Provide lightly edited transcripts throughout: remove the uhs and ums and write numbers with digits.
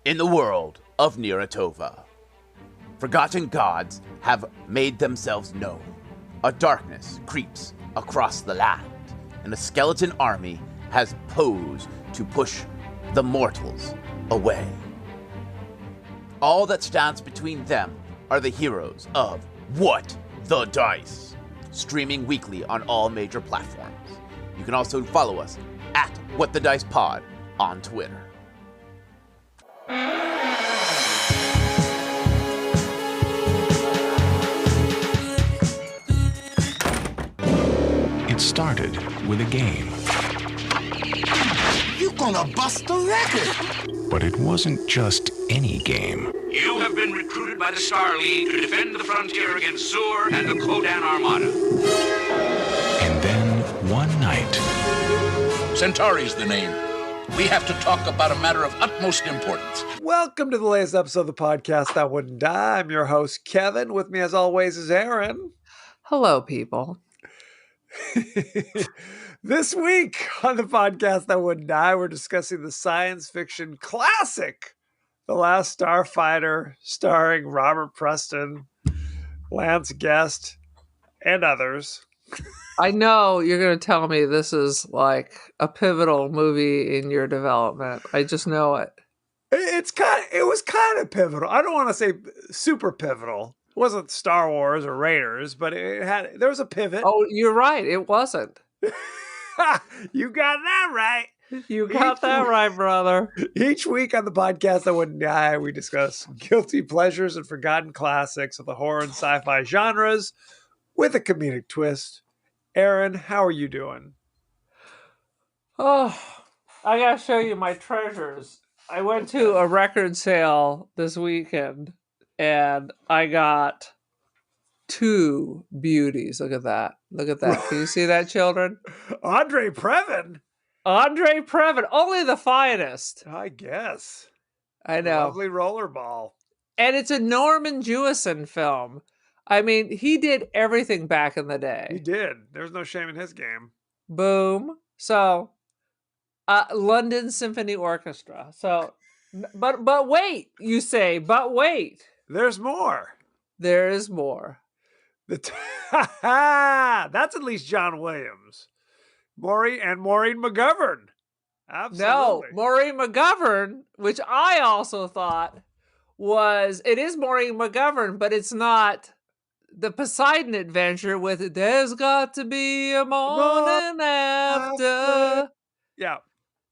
In the world of Niratova, forgotten gods have made themselves known. A darkness creeps across the land, and a skeleton army has posed to push the mortals away. All that stands between them are the heroes of What the Dice, streaming weekly on all major platforms. You can also follow us at What the Dice Pod on Twitter. It started with a game. You gonna bust the record! But it wasn't just any game. You have been recruited by the Star League to defend the frontier against Sur and the Kodan Armada. And then, one night... Centauri's the name. We have to talk about a matter of utmost importance. Welcome to the latest episode of the podcast That Wouldn't Die. I'm your host, Kevin. With me, as always, is Aaron. Hello, people. This week on the podcast That Wouldn't Die, we're discussing the science fiction classic, The Last Starfighter, starring Robert Preston, Lance Guest, and others. I know you're going to tell me this is like a pivotal movie in your development. I just know it. It was kind of pivotal. I don't want to say super pivotal. It wasn't Star Wars or Raiders, but there was a pivot. Oh, you're right. It wasn't. You got that right. You got that right, brother. Each week on the podcast That Wouldn't Die, we discuss guilty pleasures and forgotten classics of the horror and sci-fi genres with a comedic twist. Aaron, how are you doing? Oh, I got to show you my treasures. I went to a record sale this weekend and I got two beauties. Look at that. Look at that. Can you see that, children? Andre Previn. Andre Previn, only the finest. I guess. I know. Lovely rollerball. And it's a Norman Jewison film. I mean, he did everything back in the day. He did. There's no shame in his game. Boom. So, London Symphony Orchestra. So, but wait, you say, but wait. There's more. There is more. That's at least John Williams. Maureen McGovern. Absolutely. No, Maureen McGovern, which I also thought it is Maureen McGovern, but it's not the Poseidon Adventure with There's Got to Be a Morning After. Yeah.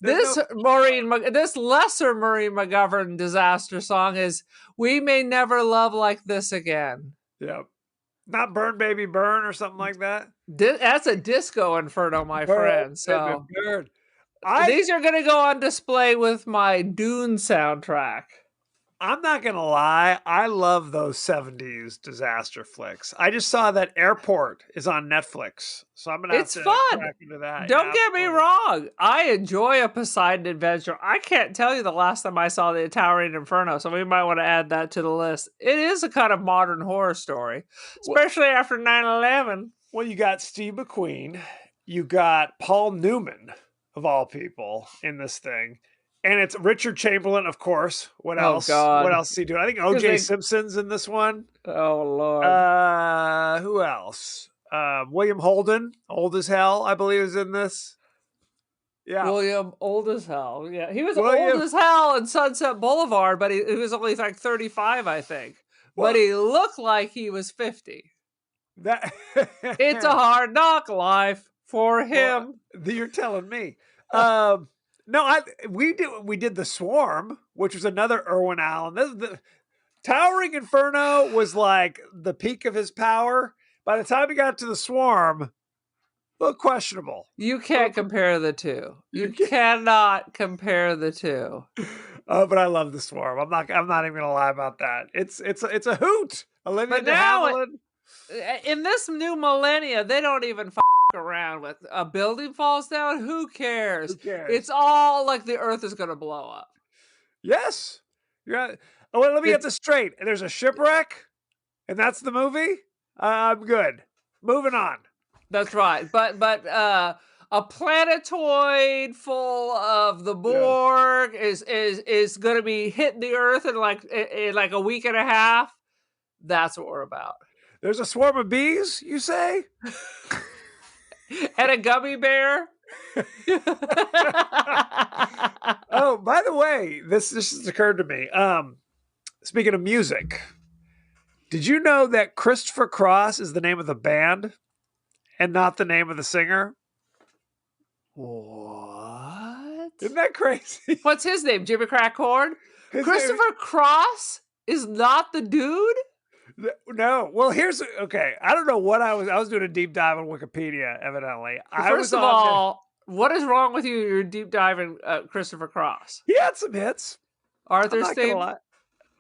This lesser Maureen McGovern disaster song is We May Never Love Like This Again. Yeah. Not Burn Baby Burn or something like that. That's a disco inferno, my friend. So these are going to go on display with my Dune soundtrack. I'm not going to lie. I love those 70s disaster flicks. I just saw that Airport is on Netflix. So I'm going to have to crack into that. Don't get me wrong. I enjoy a Poseidon Adventure. I can't tell you the last time I saw the Towering Inferno, so we might want to add that to the list. It is a kind of modern horror story, especially after 9/11. Well, you got Steve McQueen. You got Paul Newman, of all people, in this thing. And it's Richard Chamberlain, of course. What else? God. What else is he doing? I think O.J. Simpson's in this one. Oh, Lord. Who else? William Holden, old as hell, I believe, is in this. Yeah. William, old as hell. Yeah, he was old as hell in Sunset Boulevard, but he was only like 35, I think. But he looked like he was 50. It's a hard knock life for him. Well, you're telling me. No, we did The Swarm, which was another Irwin Allen. The Towering Inferno was like the peak of his power. By the time he got to The Swarm, a little questionable. You can't compare the two. You cannot compare the two. But I love The Swarm. I'm not even gonna lie about that. It's a hoot. Olivia de Havilland. In this new millennia, they don't even around with a building falls down. Who cares? It's all like the earth is going to blow up. Yes. Yeah. Oh, well, let me get this straight. There's a shipwreck, and that's the movie. I'm good. Moving on. That's right. But a planetoid full of the Borg is going to be hitting the Earth in like a week and a half. That's what we're about. There's a swarm of bees, you say? And a gummy bear. Oh, by the way, this just occurred to me. Speaking of music, did you know that Christopher Cross is the name of the band and not the name of the singer? What? Isn't that crazy? What's his name? Jimmy Crackhorn? His Christopher Cross is not the dude? No. Well, okay. I don't know what I was doing a deep dive on Wikipedia, evidently. First of all, what is wrong with you? You're deep diving Christopher Cross. He had some hits. Arthur's theme.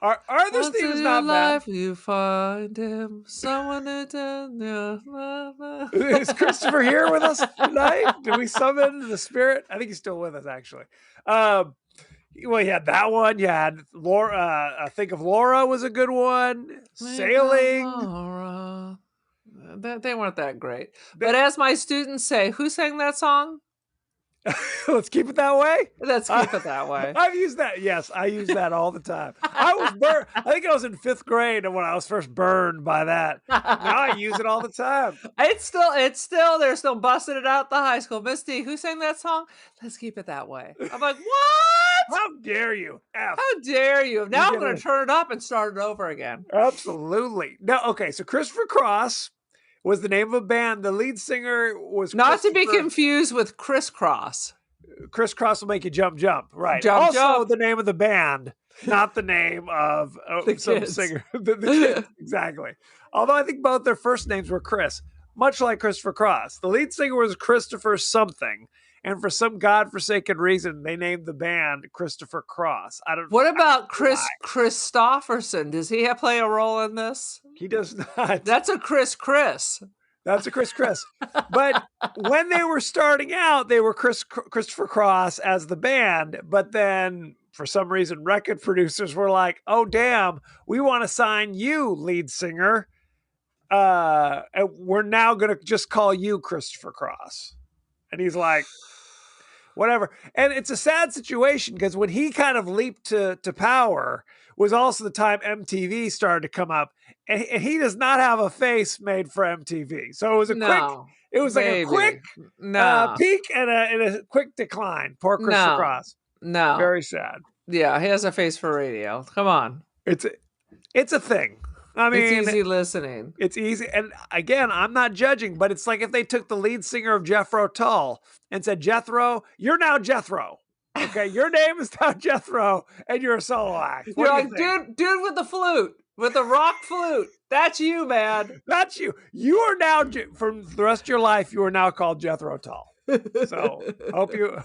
Arthur's theme is not bad. You find him, someone to Is Christopher here with us tonight? Did we summon the spirit? I think he's still with us, actually. Well, you had that one. You had Laura. I think of Laura was a good one. Sailing. Laura. They weren't that great. But as my students say, who sang that song? Let's keep it that way. Let's keep it that way. I've used that. Yes, I use that all the time. I was burned. I think I was in 5th grade when I was first burned by that. Now I use it all the time. It's still. They're still busting it out the high school. Misty, who sang that song? Let's keep it that way. I'm like, what? How dare you? How dare you? Now I'm going to turn it up and start it over again. Absolutely. No. Okay. So Christopher Cross was the name of a band. The lead singer was not to be confused with Crisscross. Crisscross will make you jump, right? Jump. The name of the band, not the name of some singer. the kids, exactly. Although I think both their first names were Chris, much like Christopher Cross. The lead singer was Christopher something, and for some godforsaken reason, they named the band Christopher Cross. What about Chris Christopherson? Does he play a role in this? He does not. That's a Chris. That's a Chris. But when they were starting out, they were Christopher Cross as the band. But then, for some reason, record producers were like, "Oh, damn, we want to sign you, lead singer. And we're now going to just call you Christopher Cross." And he's like, whatever. And it's a sad situation because when he kind of leaped to power was also the time MTV started to come up. And he does not have a face made for MTV. So it was a quick peak and a quick decline. Poor Christopher Cross. No. Very sad. Yeah, he has a face for radio. Come on. It's a thing. I mean, it's easy listening. It's easy. And again, I'm not judging, but it's like if they took the lead singer of Jethro Tull and said, Jethro, you're now Jethro. Okay, your name is now Jethro, and you're a solo act. You're like, dude with the flute, with the rock flute. That's you, man. That's you. You are now, from the rest of your life, you are now called Jethro Tull. So, hope you...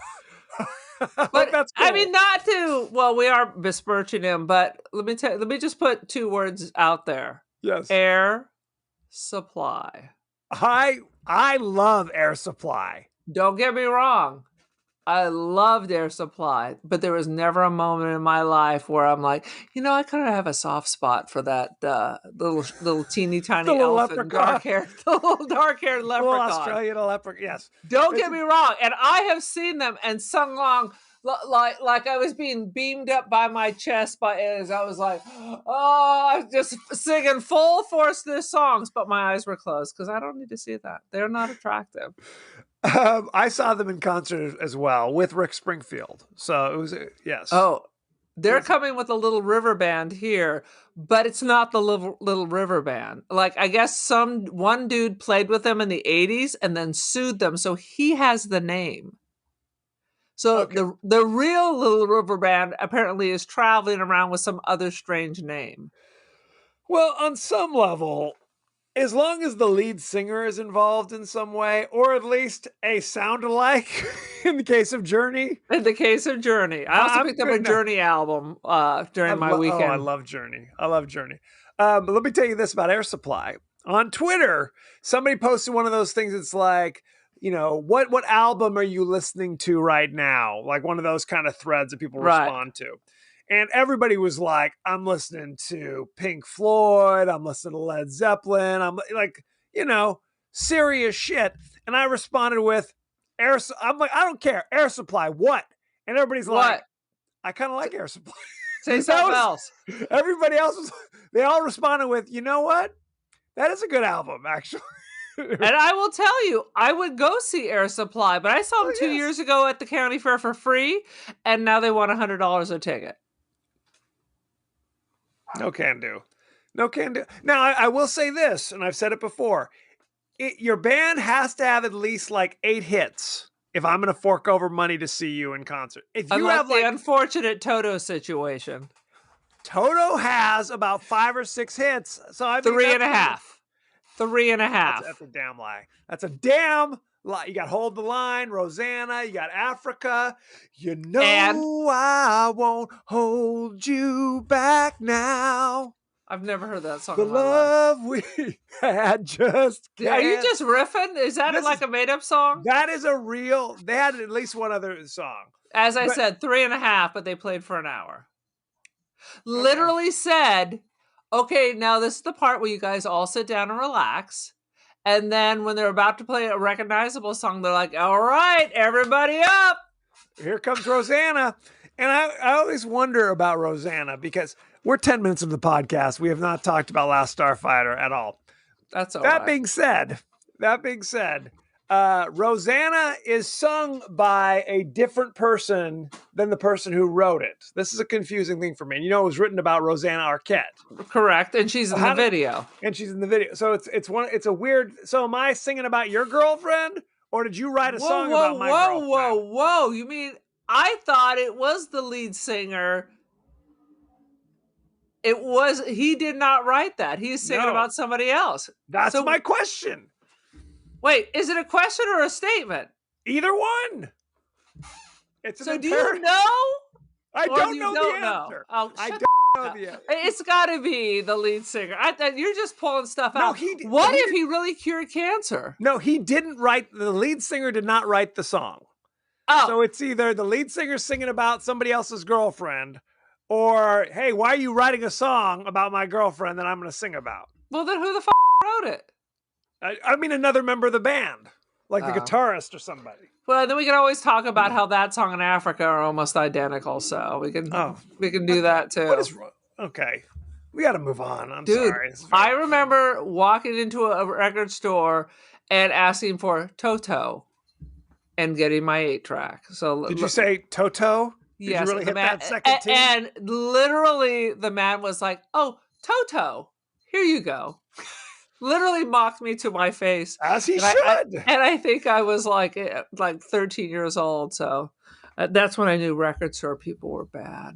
But that's cool. I mean, not to. Well, we are besmirching him, but let me just put 2 words out there. Yes. Air Supply. I love Air Supply. Don't get me wrong. I loved Air Supply, but there was never a moment in my life where I'm like, I kind of have a soft spot for that little teeny tiny elfin, dark-haired leprechaun. Little Australian leprechaun, yes. Don't get me wrong, and I have seen them and sung along like I was being beamed up by my chest by aliens. I was like, I was just singing full force their songs, but my eyes were closed because I don't need to see that. They're not attractive. I saw them in concert as well with Rick Springfield. So it was, yes. Oh, they're coming with a Little River Band here, but it's not the Little River Band. Like, I guess one dude played with them in the 80s and then sued them. So he has the name. So the real Little River Band apparently is traveling around with some other strange name. Well, on some level, as long as the lead singer is involved in some way, or at least a sound-alike in the case of Journey. In the case of Journey. I also picked up a Journey album during my weekend. I love Journey. But let me tell you this about Air Supply. On Twitter, somebody posted one of those things that's like, what album are you listening to right now? Like one of those kind of threads that people respond to. And everybody was like, I'm listening to Pink Floyd. I'm listening to Led Zeppelin. I'm like, serious shit. And I responded with, I'm like, I don't care. Air Supply, what? And everybody's like, What? I kind of like Air Supply. Say That something was- else. Everybody else was, they all responded with, you know what? That is a good album, actually. And I will tell you, I would go see Air Supply, but I saw them 2 yes. years ago at the county fair for free, and now they want $100 a ticket. No can do. No can do. Now, I will say this, and I've said it before. Your band has to have at least like 8 hits if I'm going to fork over money to see you in concert. If you Unlike have the like unfortunate Toto situation. Toto has about 5 or 6 hits, so I mean, 3.5. 3.5. That's a damn lie. That's a damn lie. You got Hold the Line, Rosanna, you got Africa. You know And- I won't hold you back now. I've never heard that song The in my life. love we had just Are you can't. just riffing? Is that This like is- a made-up song? That is a real. They had at least one other song. As I but- said, 3.5, but they played for an hour. Literally said, okay, now this is the part where you guys all sit down and relax. And then when they're about to play a recognizable song, they're like, all right, everybody up. Here comes Rosanna. And I always wonder about Rosanna because we're 10 minutes into the podcast. We have not talked about Last Starfighter at all. That's all That right. being said, Rosanna is sung by a different person than the person who wrote it. This is a confusing thing for me. And you know, it was written about Rosanna Arquette, Correct. And she's in How the did- video. and she's in the video. So it's a weird. So am I singing about your girlfriend, or did you write a song about my girlfriend? Whoa. You mean, I thought it was the lead singer. He did not write that. He's singing No. about somebody else. That's So- my question. Wait, is it a question or a statement? Either one. It's an So do you imperative. know? I or don't you know don't the know? answer. Oh, I shut don't know the answer. It's got to be the lead singer. You're just pulling stuff No, out. he did- What he if he really cured cancer? No, he didn't write. The lead singer did not write the song. Oh, So it's either the lead singer singing about somebody else's girlfriend, or hey, why are you writing a song about my girlfriend that I'm going to sing about? well then who the wrote it? I mean, another member of the band, like the Oh. guitarist or somebody. Well, then we can always talk about how that song in Africa are almost identical. So we can do that too. What is wrong? Okay, we got to move on. I'm Dude, sorry. This is very- I remember walking into a record store and asking for Toto and getting my 8-track. So Did you say Toto? Did yes, you really the hit man, that second T? and literally the man was like, "Oh, Toto, here you go." Literally mocked me to my face. As he And should. I think I was like 13 years old. So that's when I knew record store people were bad.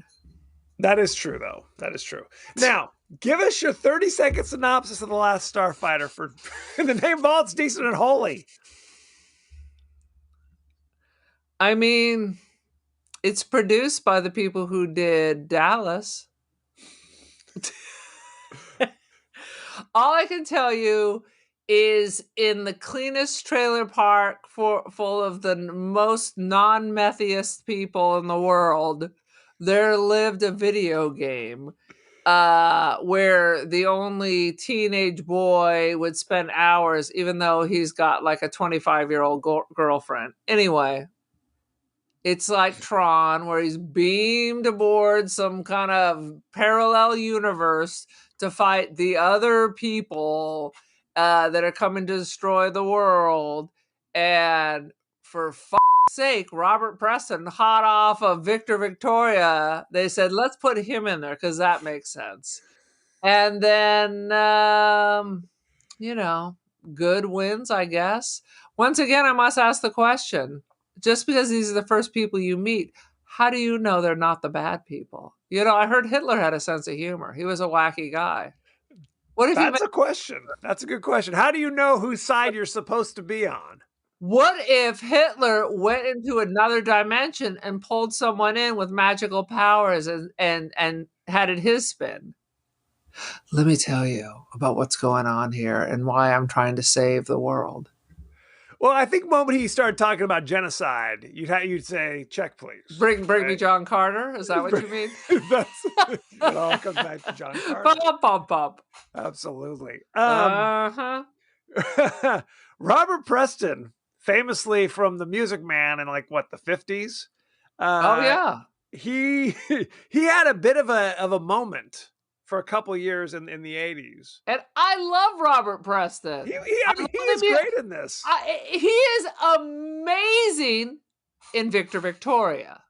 That is true, though. That is true. Now, give us your 30-second synopsis of The Last Starfighter for the name Vault's decent and holy. I mean, it's produced by the people who did Dallas. All I can tell you is in the cleanest trailer park full of the most non-methiest people in the world, there lived a video game where the only teenage boy would spend hours, even though he's got like a 25-year-old girlfriend. Anyway, it's like Tron, where he's beamed aboard some kind of parallel universe to fight the other people that are coming to destroy the world. And for fuck's sake, Robert Preston, hot off of Victor Victoria, they said, let's put him in there because that makes sense. And then, good wins, I guess. Once again, I must ask the question, just because these are the first people you meet, how do you know they're not the bad people? You know, I heard Hitler had a sense of humor. He was a wacky guy. What if That's a question. That's a good question. How do you know whose side you're supposed to be on? What if Hitler went into another dimension and pulled someone in with magical powers and had it his spin? Let me tell you about what's going on here and why I'm trying to save the world. Well, I think the moment he started talking about genocide, you'd say, check, please. Bring me Right? John Carter? Is that what you mean? It all comes back to John Carter. Bump. Absolutely. Uh-huh. Robert Preston, famously from The Music Man in like what, the 50s. Oh yeah. He he had a bit of a moment for a couple years in the 80s. And I love Robert Preston. I mean, he is great in this. He is amazing in Victor Victoria.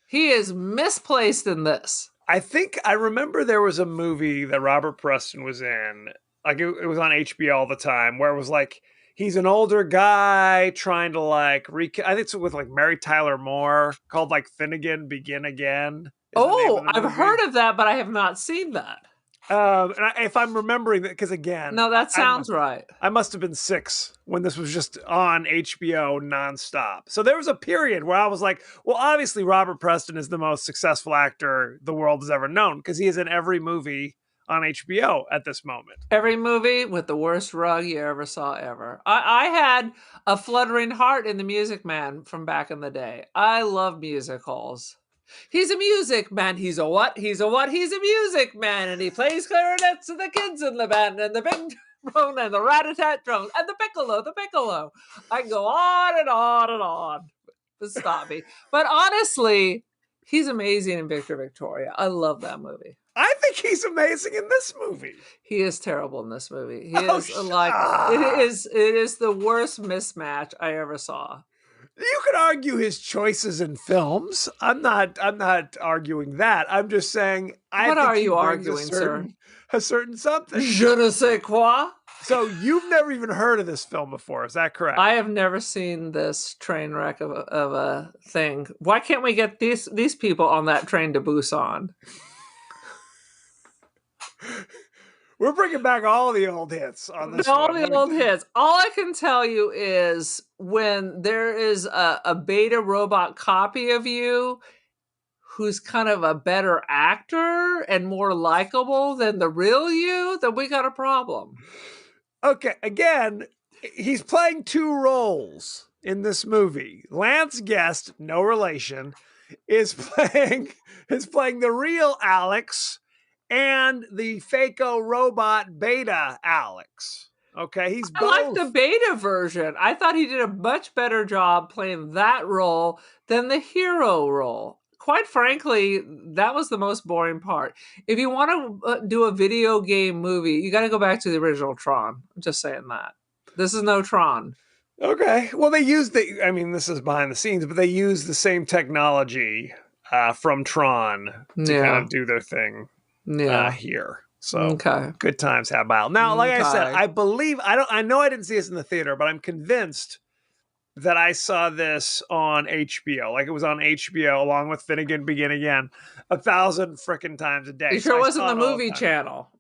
He is misplaced in this. I think I remember there was a movie that Robert Preston was in, like it was on HBO all the time, where it was like he's an older guy trying to like I think it's with like Mary Tyler Moore, called like Finnegan Begin Again. Oh, I've heard of that, but I have not seen that. If I'm remembering that, because again, no, that sounds right. I must have been 6 when this was just on HBO nonstop. So there was a period where I was like, well, obviously Robert Preston is the most successful actor the world has ever known, because he is in every movie on HBO at this moment. Every movie with the worst rug you ever saw ever. I had a fluttering heart in The Music Man from back in the day. I love musicals. He's a music man. He's a what? He's a what? He's a music man. And he plays clarinets to the kids in the band and the big drone and the rat-a-tat drone and the piccolo. I can go on and on and on. Stop me. But honestly, he's amazing in Victor Victoria. I love that movie. I think he's amazing in this movie. He is terrible in this movie. He is like it is the worst mismatch I ever saw. You could argue his choices in films. I'm not arguing that. I'm just saying. What are you arguing, sir? A certain something. Je ne sais quoi. So you've never even heard of this film before, is that correct? I have never seen this train wreck of a thing. Why can't we get these people on that train to Busan? We're bringing back all the old hits on this. All the old hits. All I can tell you is when there is a beta robot copy of you who's kind of a better actor and more likable than the real you, then we got a problem. Okay, again, he's playing 2 roles in this movie. Lance Guest, no relation, is playing the real Alex and the Fako robot beta Alex. Okay, he's both. I like the beta version. I thought he did a much better job playing that role than the hero role. Quite frankly, that was the most boring part. If you want to do a video game movie, you got to go back to the original Tron. I'm just saying that. This is no Tron. Okay. Well, they used this is behind the scenes, but they used the same technology from Tron to kind of do their thing here. So good times have about. Now, like I said, I believe, I know I didn't see this in the theater, but I'm convinced that I saw this on HBO. Like it was on HBO along with Finnegan Begin Again 1,000 frickin' times a day. It sure wasn't the movie channel.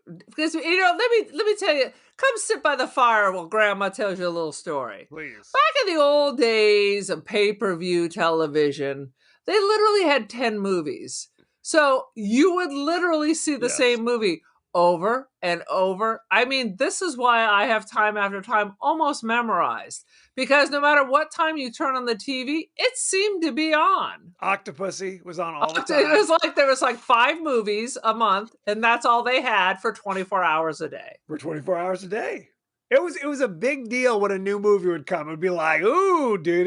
Because, let me tell you, come sit by the fire while Grandma tells you a little story. Please. Back in the old days of pay-per-view television, they literally had 10 movies. So you would literally see the same movie over and over. I mean, this is why I have time after time almost memorized. Because no matter what time you turn on the TV, it seemed to be on. Octopussy was on all the time. It was like there was like 5 movies a month, and that's all they had for 24 hours a day. For 24 hours a day. It was a big deal when a new movie would come. It would be like, ooh, tune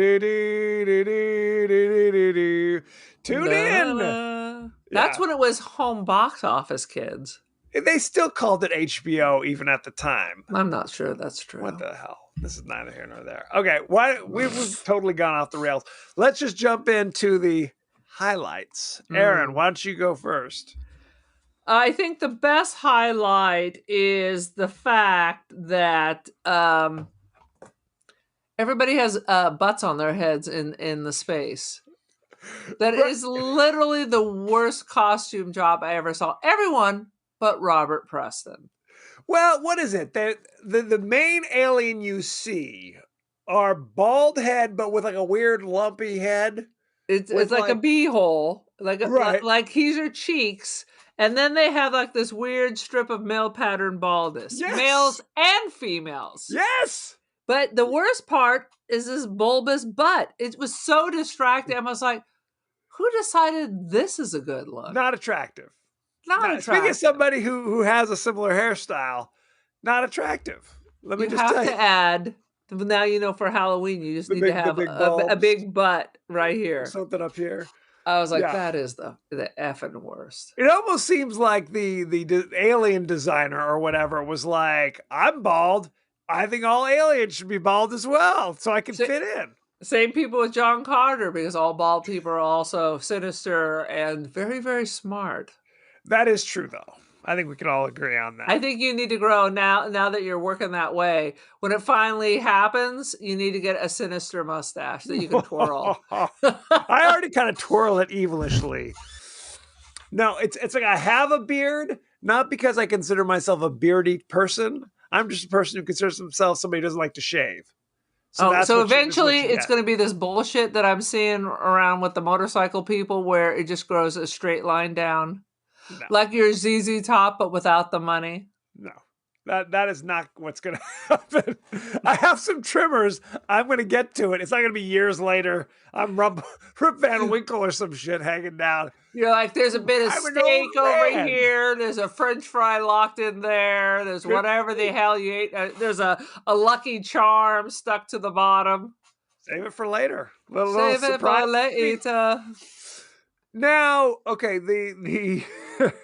in. That's when it was home box office, kids. They still called it HBO even at the time. I'm not sure that's true. What the hell? This is neither here nor there. Okay, we've totally gone off the rails. Let's just jump into the highlights. Aaron, why don't you go first? I think the best highlight is the fact that everybody has butts on their heads in the space. That is literally the worst costume job I ever saw. Everyone but Robert Preston. Well, what is it? The main alien you see are bald head, but with like a weird lumpy head. It's like a beehole, like he's your cheeks, and then they have like this weird strip of male pattern baldness, males and females. Yes. But the worst part is this bulbous butt. It was so distracting. I was like, who decided this is a good look? Not attractive. Not attractive. Speaking of somebody who has a similar hairstyle, not attractive. Let me just tell you. You have to add Now you know for Halloween you just The need to big have a bulbs. big butt right here. Something up here. I was like, Yeah. that is the effing worst. It almost seems like the alien designer or whatever was like, I'm bald. I think all aliens should be bald as well, so I can So- fit in. Same people with John Carter, because all bald people are also sinister and very, very smart. That is true, though. I think we can all agree on that. I think you need to grow now that you're working that way. When it finally happens, you need to get a sinister mustache that you can twirl. I already kind of twirl it evilishly. No, it's like I have a beard, not because I consider myself a beardy person. I'm just a person who considers himself somebody who doesn't like to shave. So that's eventually what you it's get. going to be this bullshit that I'm seeing around with the motorcycle people where it just grows a straight line down. No. Like your ZZ Top, but without the money. No, that is not what's going to happen. I have some trimmers. I'm going to get to it. It's not going to be years later. I'm Rip Van Winkle or some shit hanging down. You're like, there's a bit of I'm an steak old over man. here. There's a French fry locked in there. There's whatever the hell you ate. There's a Lucky Charm stuck to the bottom. Save it for later. Little Save it for later. Now, okay, the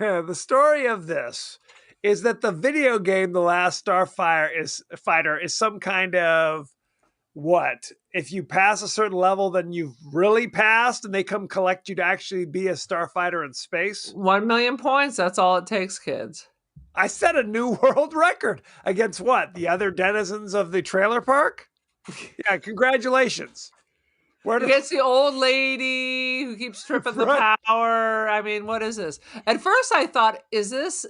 the story of this is that the video game The Last Starfighter is some kind of what? If you pass a certain level, then you've really passed and they come collect you to actually be a starfighter in space? 1 million points. That's all it takes, kids. I set a new world record against what? The other denizens of the trailer park? Yeah, congratulations. Against the old lady who keeps tripping the power. I mean, what is this? At first, I thought, is this?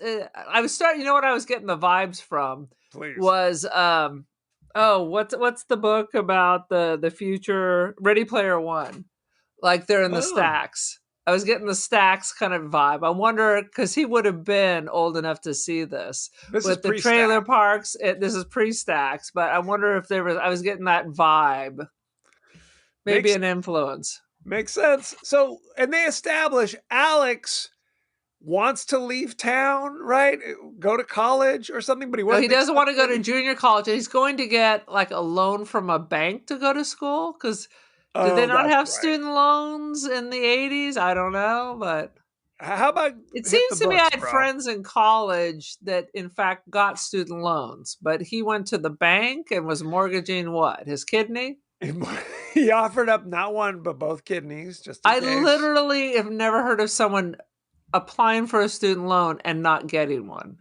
I was starting. You know what I was getting the vibes from? Please. Was what's the book about the future? Ready Player One. Like they're in the stacks. I was getting the stacks kind of vibe. I wonder, because he would have been old enough to see this. With the trailer parks, this is pre-stacks, but I wonder if I was getting that vibe. Maybe an influence. Makes sense. So, and they establish Alex wants to leave town, right? Go to college or something, but he doesn't want to go to junior college. He's going to get like a loan from a bank to go to school, because did they not have student loans in the 80s? I don't know, but how about it seems to me I had friends in college that in fact got student loans, but he went to the bank and was mortgaging what? His kidney? He offered up not one but both kidneys. Just in case. Literally have never heard of someone applying for a student loan and not getting one.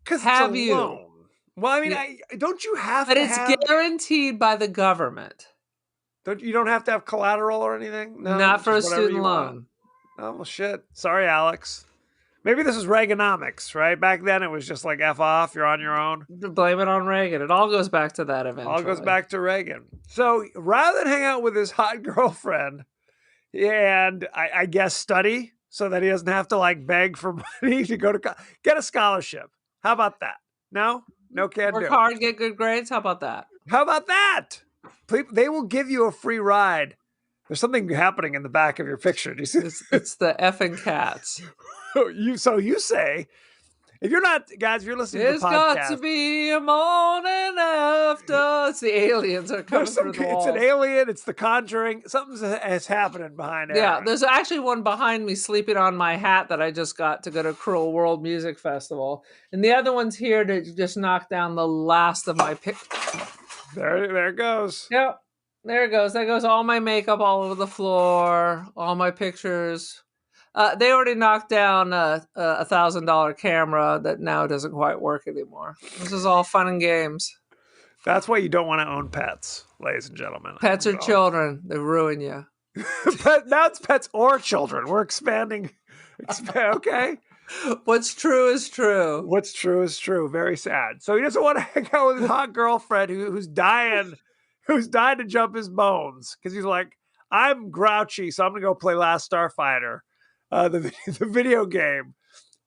Because have you? Loan. Well, I mean, don't you have but to? But it's guaranteed by the government. You don't have to have collateral or anything. No, not for a student loan. Oh well, shit. Sorry, Alex. Maybe this is Reaganomics, right? Back then, it was just like F off, you're on your own. Blame it on Reagan. It all goes back to that eventually. All goes back to Reagan. So rather than hang out with his hot girlfriend and I guess study so that he doesn't have to like beg for money to go to get a scholarship. How about that? No can do. Work hard, get good grades. How about that? How about that? They will give you a free ride. There's something happening in the back of your picture. Do you see? It's the effing cats. You say, if you're not, guys, if you're listening to the podcast. There's got to be a morning after. It's the aliens that are coming through the walls. It's an alien. It's the Conjuring. Something's happening behind it. Yeah, there's actually one behind me sleeping on my hat that I just got to go to Cruel World Music Festival. And the other one's here to just knock down the last of my pictures. There it goes. Yep. There it goes. That goes all my makeup all over the floor, all my pictures. They already knocked down a $1,000 camera that now doesn't quite work anymore. This is all fun and games. That's why you don't want to own pets, ladies and gentlemen. Pets are children. They ruin you. Now it's pets or children. We're expanding. Okay. What's true is true. What's true is true. Very sad. So he doesn't want to hang out with his hot girlfriend who's dying to jump his bones because he's like, I'm grouchy, so I'm gonna go play Last Starfighter, the video game.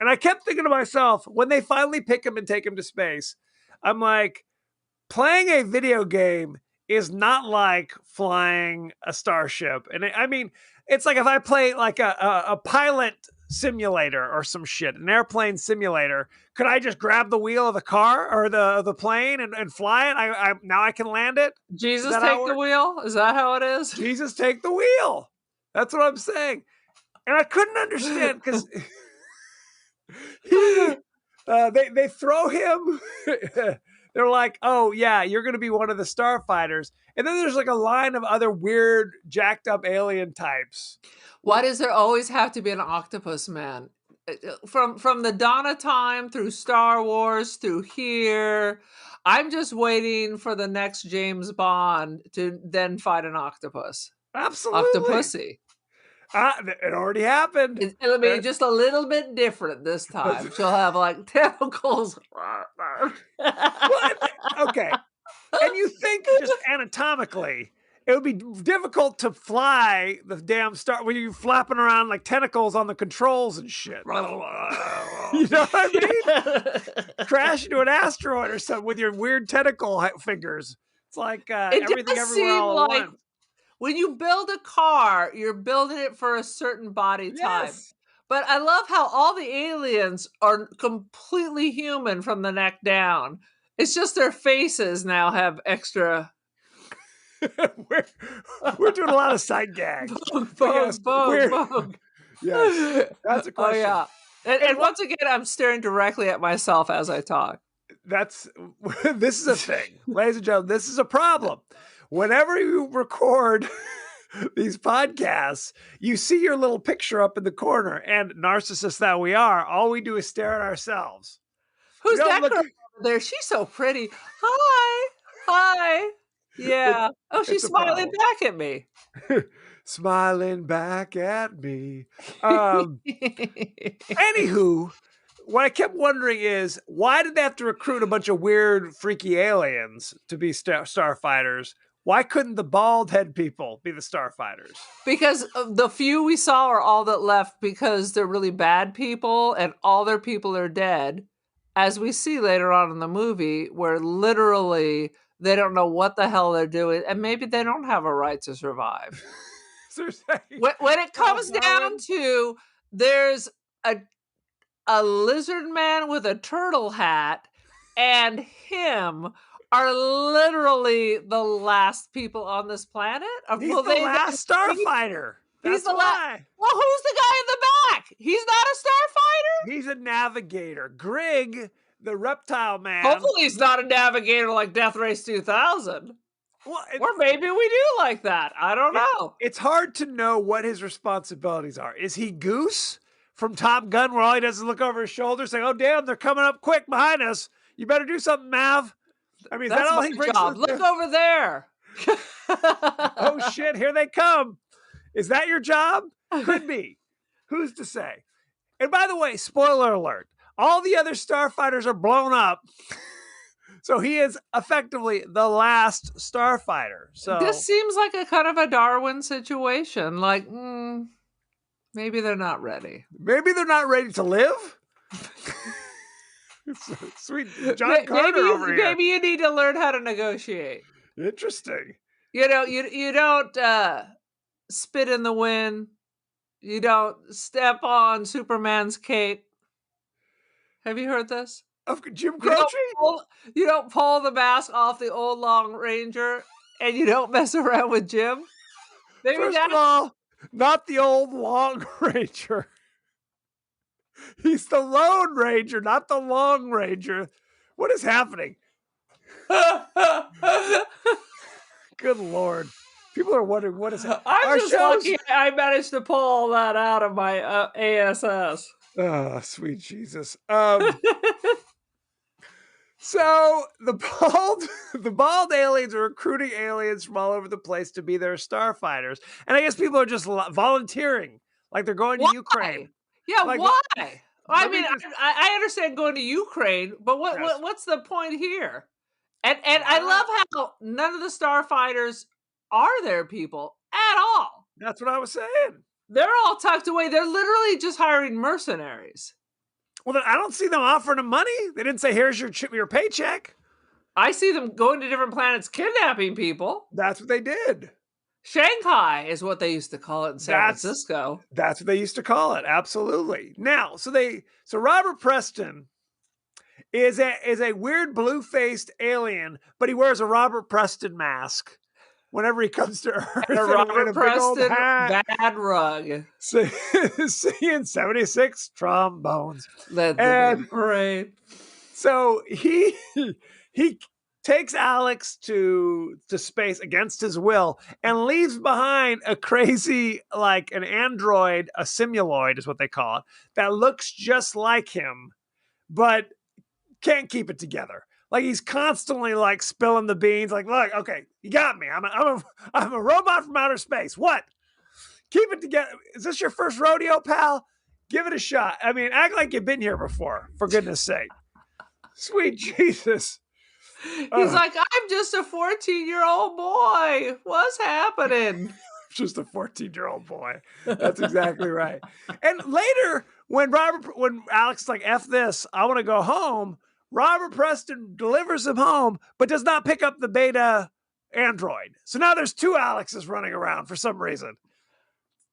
And I kept thinking to myself, when they finally pick him and take him to space, I'm like, playing a video game is not like flying a starship. And I mean, it's like if I play like a pilot simulator or some shit, an airplane simulator, could I just grab the wheel of the car or the plane and fly it? I now I can land it. Jesus take the wheel? Is that how it is? Jesus take the wheel. That's what I'm saying. And I couldn't understand because they throw him. They're like, oh yeah, you're gonna be one of the starfighters. And then there's like a line of other weird, jacked up alien types. Why does there always have to be an octopus man? From the dawn of time through Star Wars through here, I'm just waiting for the next James Bond to then fight an octopus. Absolutely. Octopussy. It already happened. It'll be just a little bit different this time. She'll have like tentacles. Okay. And you think just anatomically, it would be difficult to fly the damn star when you're flapping around like tentacles on the controls and shit. You know what I mean? Crash into an asteroid or something with your weird tentacle fingers. It's like everything everywhere all at once. When you build a car, you're building it for a certain body type. Yes. But I love how all the aliens are completely human from the neck down. It's just their faces now have extra. we're doing a lot of side gags. Bug. Yes, that's a question. Oh, yeah. And once again, I'm staring directly at myself as I talk. This is a thing. Ladies and gentlemen, this is a problem. Whenever you record these podcasts, you see your little picture up in the corner, and narcissists that we are, all we do is stare at ourselves. Who's that girl over there? She's so pretty. Hi. Yeah. Oh, she's smiling back at me. Smiling back at me. Anywho, what I kept wondering is, why did they have to recruit a bunch of weird, freaky aliens to be starfighters? Why couldn't the bald head people be the starfighters? Because the few we saw are all that left because they're really bad people and all their people are dead. As we see later on in the movie, where literally they don't know what the hell they're doing and maybe they don't have a right to survive. When it comes down to, there's a lizard man with a turtle hat and him are literally the last people on this planet. He's the last starfighter. That's why. Well, who's the guy in the back? He's not a starfighter? He's a navigator. Grig, the reptile man. Hopefully he's not a navigator like Death Race 2000. Well, or maybe we do like that. I don't know. It's hard to know what his responsibilities are. Is he Goose from Top Gun, where all he does is look over his shoulder saying, oh, damn, they're coming up quick behind us. You better do something, Mav. I mean, that's all my he brings job. Look over there. Oh, shit, here they come. Is that your job? Could be. Who's to say? And by the way, spoiler alert, all the other starfighters are blown up. So he is effectively the last starfighter. So this seems like a kind of a Darwin situation. Like, maybe they're not ready. Maybe they're not ready to live? Sweet John Carter over here. Maybe you need to learn how to negotiate. Interesting. You know, you don't spit in the wind. You don't step on Superman's cape. Have you heard this? Of Jim Croce? You don't pull the mask off the old Long Ranger, and you don't mess around with Jim. First of all, not the old Long Ranger. He's the Lone Ranger, not the Long Ranger. What is happening? Good Lord. People are wondering what is happening. I'm just lucky I managed to pull all that out of my ASS. Oh, sweet Jesus. So the bald aliens are recruiting aliens from all over the place to be their starfighters. And I guess people are just volunteering, like they're going to Ukraine. Yeah, like, why? I mean, I understand going to Ukraine, but what's the point here? And I love how none of the starfighters are their people at all. That's what I was saying. They're all tucked away. They're literally just hiring mercenaries. Well, then I don't see them offering them money. They didn't say, here's your paycheck. I see them going to different planets kidnapping people. That's what they did. Shanghai is what they used to call it in San That's- Francisco. That's what they used to call it. Absolutely. Now, so Robert Preston is a weird blue-faced alien, but he wears a Robert Preston mask whenever he comes to Earth. And a in Robert a big old Preston hat. bad rug. Singing 76 trombones. That's And- great. So he takes Alex to space against his will and leaves behind a crazy, like an android, a simuloid is what they call it, that looks just like him, but can't keep it together. Like he's constantly like spilling the beans. Like, look, okay, you got me. I'm a robot from outer space. What? Keep it together. Is this your first rodeo, pal? Give it a shot. I mean, act like you've been here before, for goodness sake. Sweet Jesus. He's like, I'm just a 14-year-old boy. What's happening? Just a 14-year-old boy. That's exactly right. And later, when Alex is like, F this, I want to go home, Robert Preston delivers him home, but does not pick up the beta android. So now there's two Alexes running around for some reason.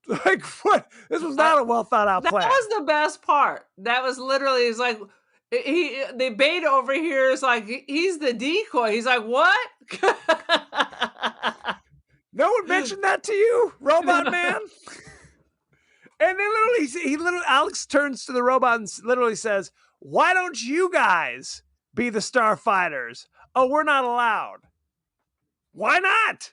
Like, what? This was not a well thought out plan. That was the best part. That was literally, it's like, the beta over here is like, he's the decoy. He's like, what? No one mentioned that to you, Robot Man? And then Alex turns to the robot and literally says, why don't you guys be the Starfighters? Oh, we're not allowed. Why not?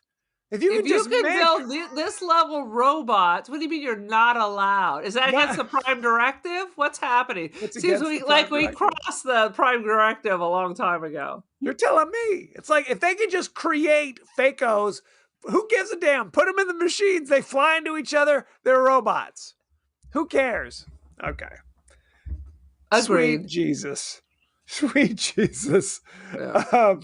If you could build this level robots, what do you mean you're not allowed? Is that against the Prime Directive? What's happening? Seems like we crossed the Prime Directive a long time ago. You're telling me. It's like if they could just create Fakos, who gives a damn? Put them in the machines. They fly into each other. They're robots. Who cares? Okay. Agreed. Sweet Jesus. Sweet Jesus. Yeah.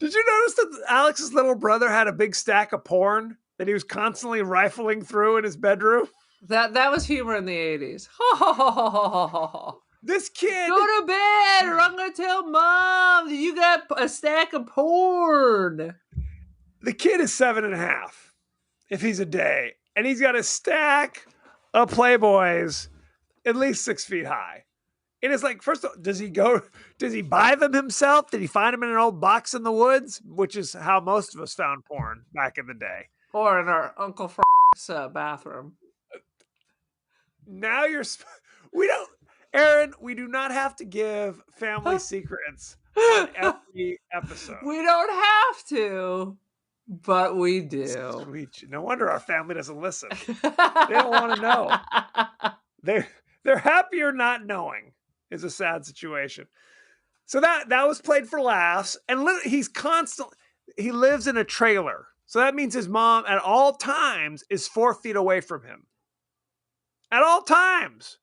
Did you notice that Alex's little brother had a big stack of porn that he was constantly rifling through in his bedroom? That was humor in the 80s. This kid... Go to bed or I'm going to tell Mom that you got a stack of porn. The kid is 7.5, if he's a day. And he's got a stack of Playboys at least 6 feet high. And it's like, first of all, does he buy them himself? Did he find them in an old box in the woods? Which is how most of us found porn back in the day. Or in our Uncle Frank's bathroom. Now Aaron, we do not have to give family secrets on every episode. We don't have to, but we do. Sweet. No wonder our family doesn't listen. They don't want to know. They're happier not knowing. Is a sad situation. So that was played for laughs, and he lives in a trailer. So that means his mom at all times is 4 feet away from him. At all times.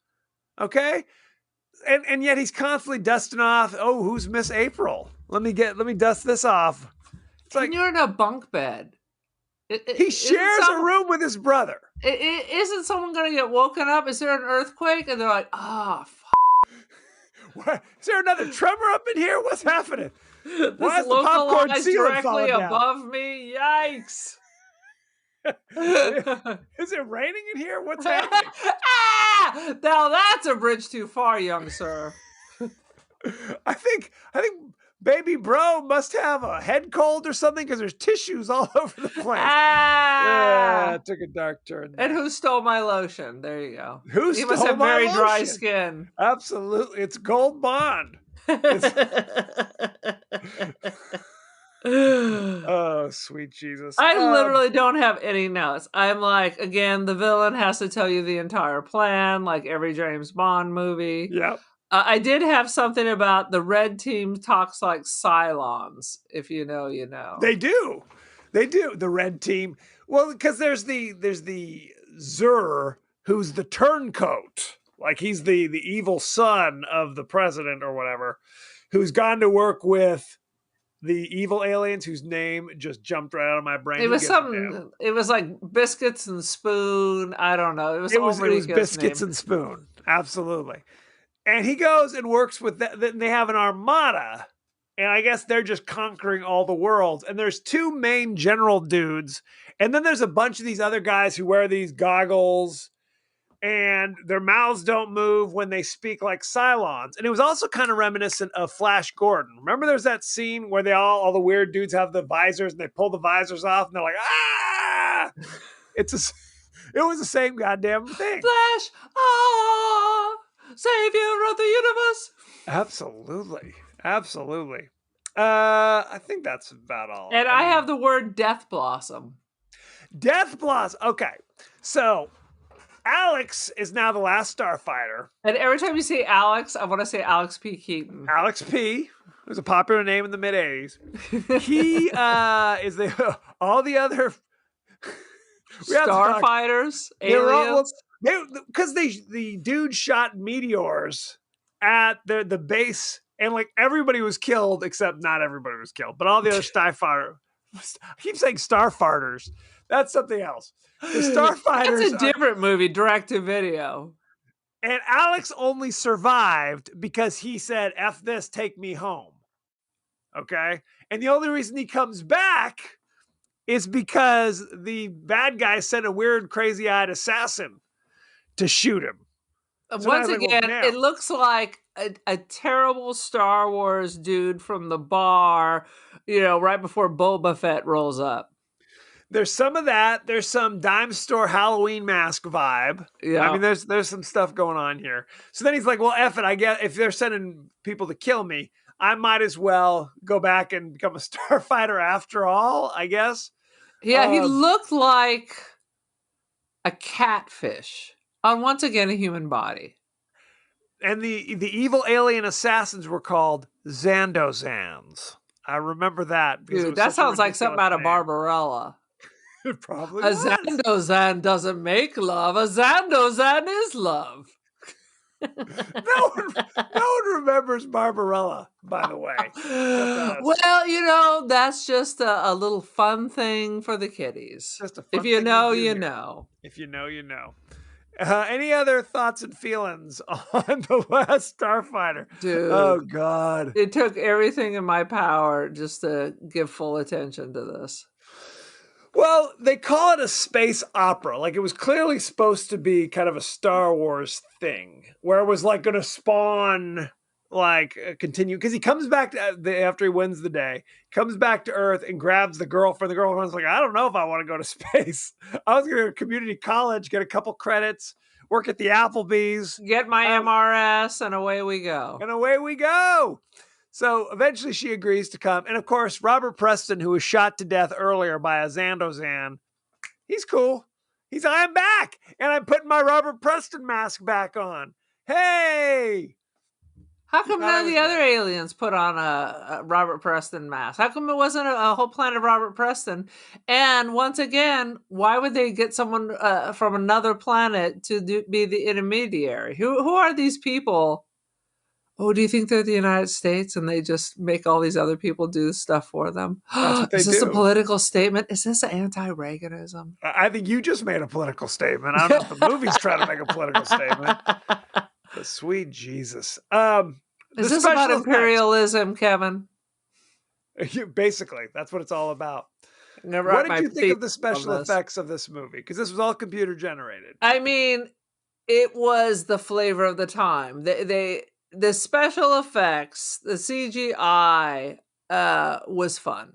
Okay? And yet he's constantly dusting off, oh, who's Miss April? Let me dust this off. It's like, and you're in a bunk bed. He shares a room with his brother. Isn't someone going to get woken up? Is there an earthquake? And they're like, what? Is there another tremor up in here? What's happening? Why is the popcorn ceiling directly above me? Yikes. Is it raining in here? What's happening? Now that's a bridge too far, young sir. I think baby bro must have a head cold or something because there's tissues all over the place. Yeah, it took a dark turn. And who stole my lotion? There you go. He must have very dry skin. Absolutely. It's Gold Bond. Oh, sweet Jesus. I literally don't have any notes. I'm like, again, the villain has to tell you the entire plan, like every James Bond movie. Yep. I did have something about the red team talks like Cylons. If you know, you know. They do. The red team. Well, because there's the Zur, who's the turncoat. Like he's the evil son of the president or whatever, who's gone to work with the evil aliens whose name just jumped right out of my brain. It was something. It was like Biscuits and Spoon. I don't know. It was Biscuits and Spoon. Absolutely. And he goes and works with that. They have an armada, and I guess they're just conquering all the worlds. And there's two main general dudes, and then there's a bunch of these other guys who wear these goggles, and their mouths don't move when they speak like Cylons. And it was also kind of reminiscent of Flash Gordon. Remember there's that scene where all the weird dudes have the visors and they pull the visors off and they're like, ah! It was the same goddamn thing. Flash, savior of the universe. Absolutely. I think that's about all. And I have the word Death Blossom. Death Blossom. Okay. So Alex is now the last Starfighter. And every time you say Alex, I want to say Alex P. Keaton. Alex P. was a popular name in the mid 80s. He is all the other Starfighters, aliens. Because the dude shot meteors at the base, and like everybody was killed except not everybody was killed, but all the other Starfighter. I keep saying Starfighters. That's something else. The Starfighters. It's a different movie, direct to video. And Alex only survived because he said, "F this, take me home." Okay, and the only reason he comes back is because the bad guy sent a weird, crazy-eyed assassin to shoot him. So once again, it looks like a terrible Star Wars dude from the bar, right before Boba Fett rolls up. There's some of that. There's some dime store Halloween mask vibe. Yeah. I mean, there's some stuff going on here. So then he's like, well, F it. I guess if they're sending people to kill me, I might as well go back and become a Starfighter after all, I guess. Yeah, he looked like a catfish on, once again, a human body. And the evil alien assassins were called Zandozans. I remember that. Dude, that sounds like something out of Barbarella. It probably a was. Zandozan doesn't make love. A Zandozan is love. No one remembers Barbarella, by the way. Well, that's just a little fun thing for the kiddies. Just a fun if you thing know, to do you here. know. If you know, you know. Any other thoughts and feelings on The Last Starfighter? Dude. Oh, God. It took everything in my power just to give full attention to this. Well, they call it a space opera. Like, it was clearly supposed to be kind of a Star Wars thing, where it was like going to spawn, like, continue. Because he comes back after he wins the day, comes back to Earth and grabs the girlfriend. The girlfriend's like, I don't know if I want to go to space. I was going to go to community college, get a couple credits, work at the Applebee's, get my MRS, and away we go. And away we go. So eventually she agrees to come. And of course, Robert Preston, who was shot to death earlier by a Zandozan, he's cool. He's like, I'm back. And I'm putting my Robert Preston mask back on. Hey. How come none of the other aliens put on a Robert Preston mask? How come it wasn't a whole planet of Robert Preston? And once again, why would they get someone from another planet to be the intermediary? Who are these people? Oh, do you think they're the United States and they just make all these other people do stuff for them? That's what they Is this do. a political statement? Is this anti-Reaganism? I think you just made a political statement. I don't know if the movie's trying to make a political statement. But sweet Jesus. Is this about imperialism, Kevin? Basically, that's what it's all about. What did you think of the special effects of this movie? Because this was all computer generated. I mean, it was the flavor of the time. The special effects, the CGI was fun.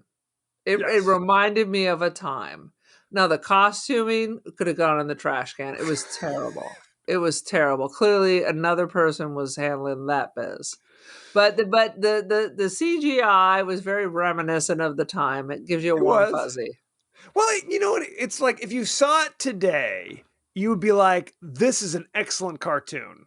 It reminded me of a time. Now, the costuming could have gone in the trash can. It was terrible. It was terrible. Clearly, another person was handling that biz. But the CGI was very reminiscent of the time. It gives you a warm fuzzy. Well, you know what? It's like if you saw it today, you would be like, this is an excellent cartoon.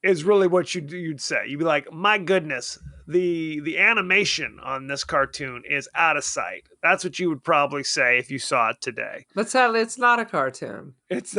Is really what you'd say. You'd be like, my goodness, the animation on this cartoon is out of sight. That's what you would probably say if you saw it today. But sadly, it's not a cartoon. It's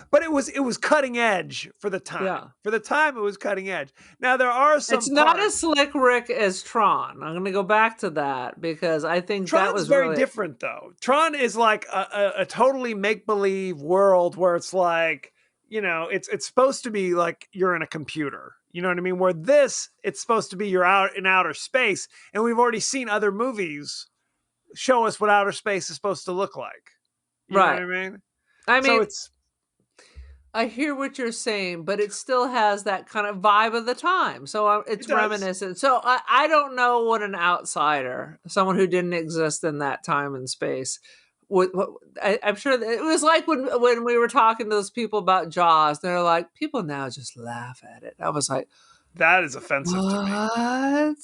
but it was cutting edge for the time. Yeah. For the time, it was cutting edge. Now there are some. It's not as slick Rick as Tron. I'm going to go back to that because I think Tron's that was very different, though. Tron is like a totally make believe world where it's like, it's supposed to be like you're in a computer. You know what I mean? Where this, it's supposed to be you're out in outer space, and we've already seen other movies show us what outer space is supposed to look like. You know what Right. I mean? I So mean, it's I hear what you're saying, but it still has that kind of vibe of the time. So it it's does. reminiscent. So I don't know what an outsider, someone who didn't exist in that time and space, I'm sure that it was like when we were talking to those people about Jaws. They're like, people now just laugh at it. I was like, That is offensive to me. what?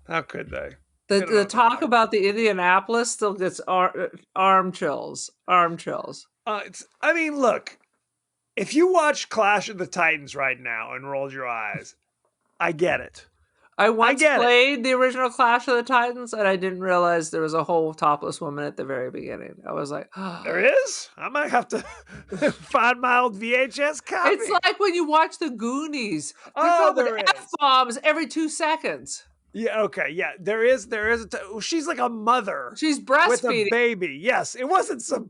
How could they? The They don't know the what they're talk talking about the Indianapolis still gets arm chills. Arm chills. I mean, look, if you watch Clash of the Titans right now and rolled your eyes, I get it. I once get it. played the original Clash of the Titans, and I didn't realize there was a whole topless woman at the very beginning. I was like, There is? I might have to find my old VHS copy. it's like when you watch the Goonies. They're Oh, dropping there is. F-bombs every 2 seconds. Yeah, okay, yeah. There is she's like a mother She's with breastfeeding. a baby. Yes, it wasn't some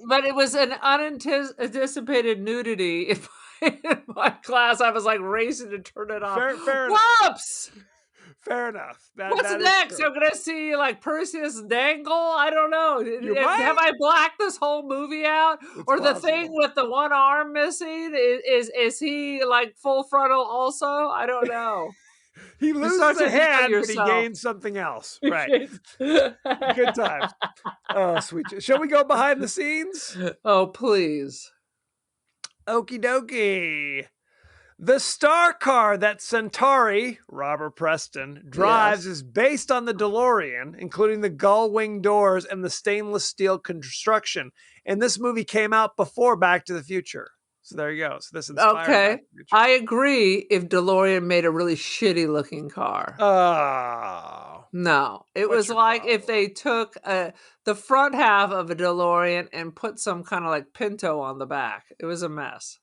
But it was an unanticipated nudity in my class. I was like racing to turn it off. Fair enough. Whoops! Fair enough. What's that is next? true. I'm gonna see like Perseus Dangle. I don't know. You might. Have I blacked this whole movie out? It's Or the possible. thing with the one arm missing? Is he like full frontal also? I don't know. He start loses to a think of hand, but he yourself. gains something else. Right. Good times. Oh, sweet. Shall we go behind the scenes? Oh, please. Okie dokie. The star car that Centauri, Robert Preston, drives is based on the DeLorean, including the gull wing doors and the stainless steel construction. And this movie came out before Back to the Future. So there you go. So this inspired Back to Okay. the Future. I agree if DeLorean made a really shitty looking car. Oh. No, it What's was your like problem? if they took the front half of a DeLorean and put some kind of like Pinto on the back. It was a mess.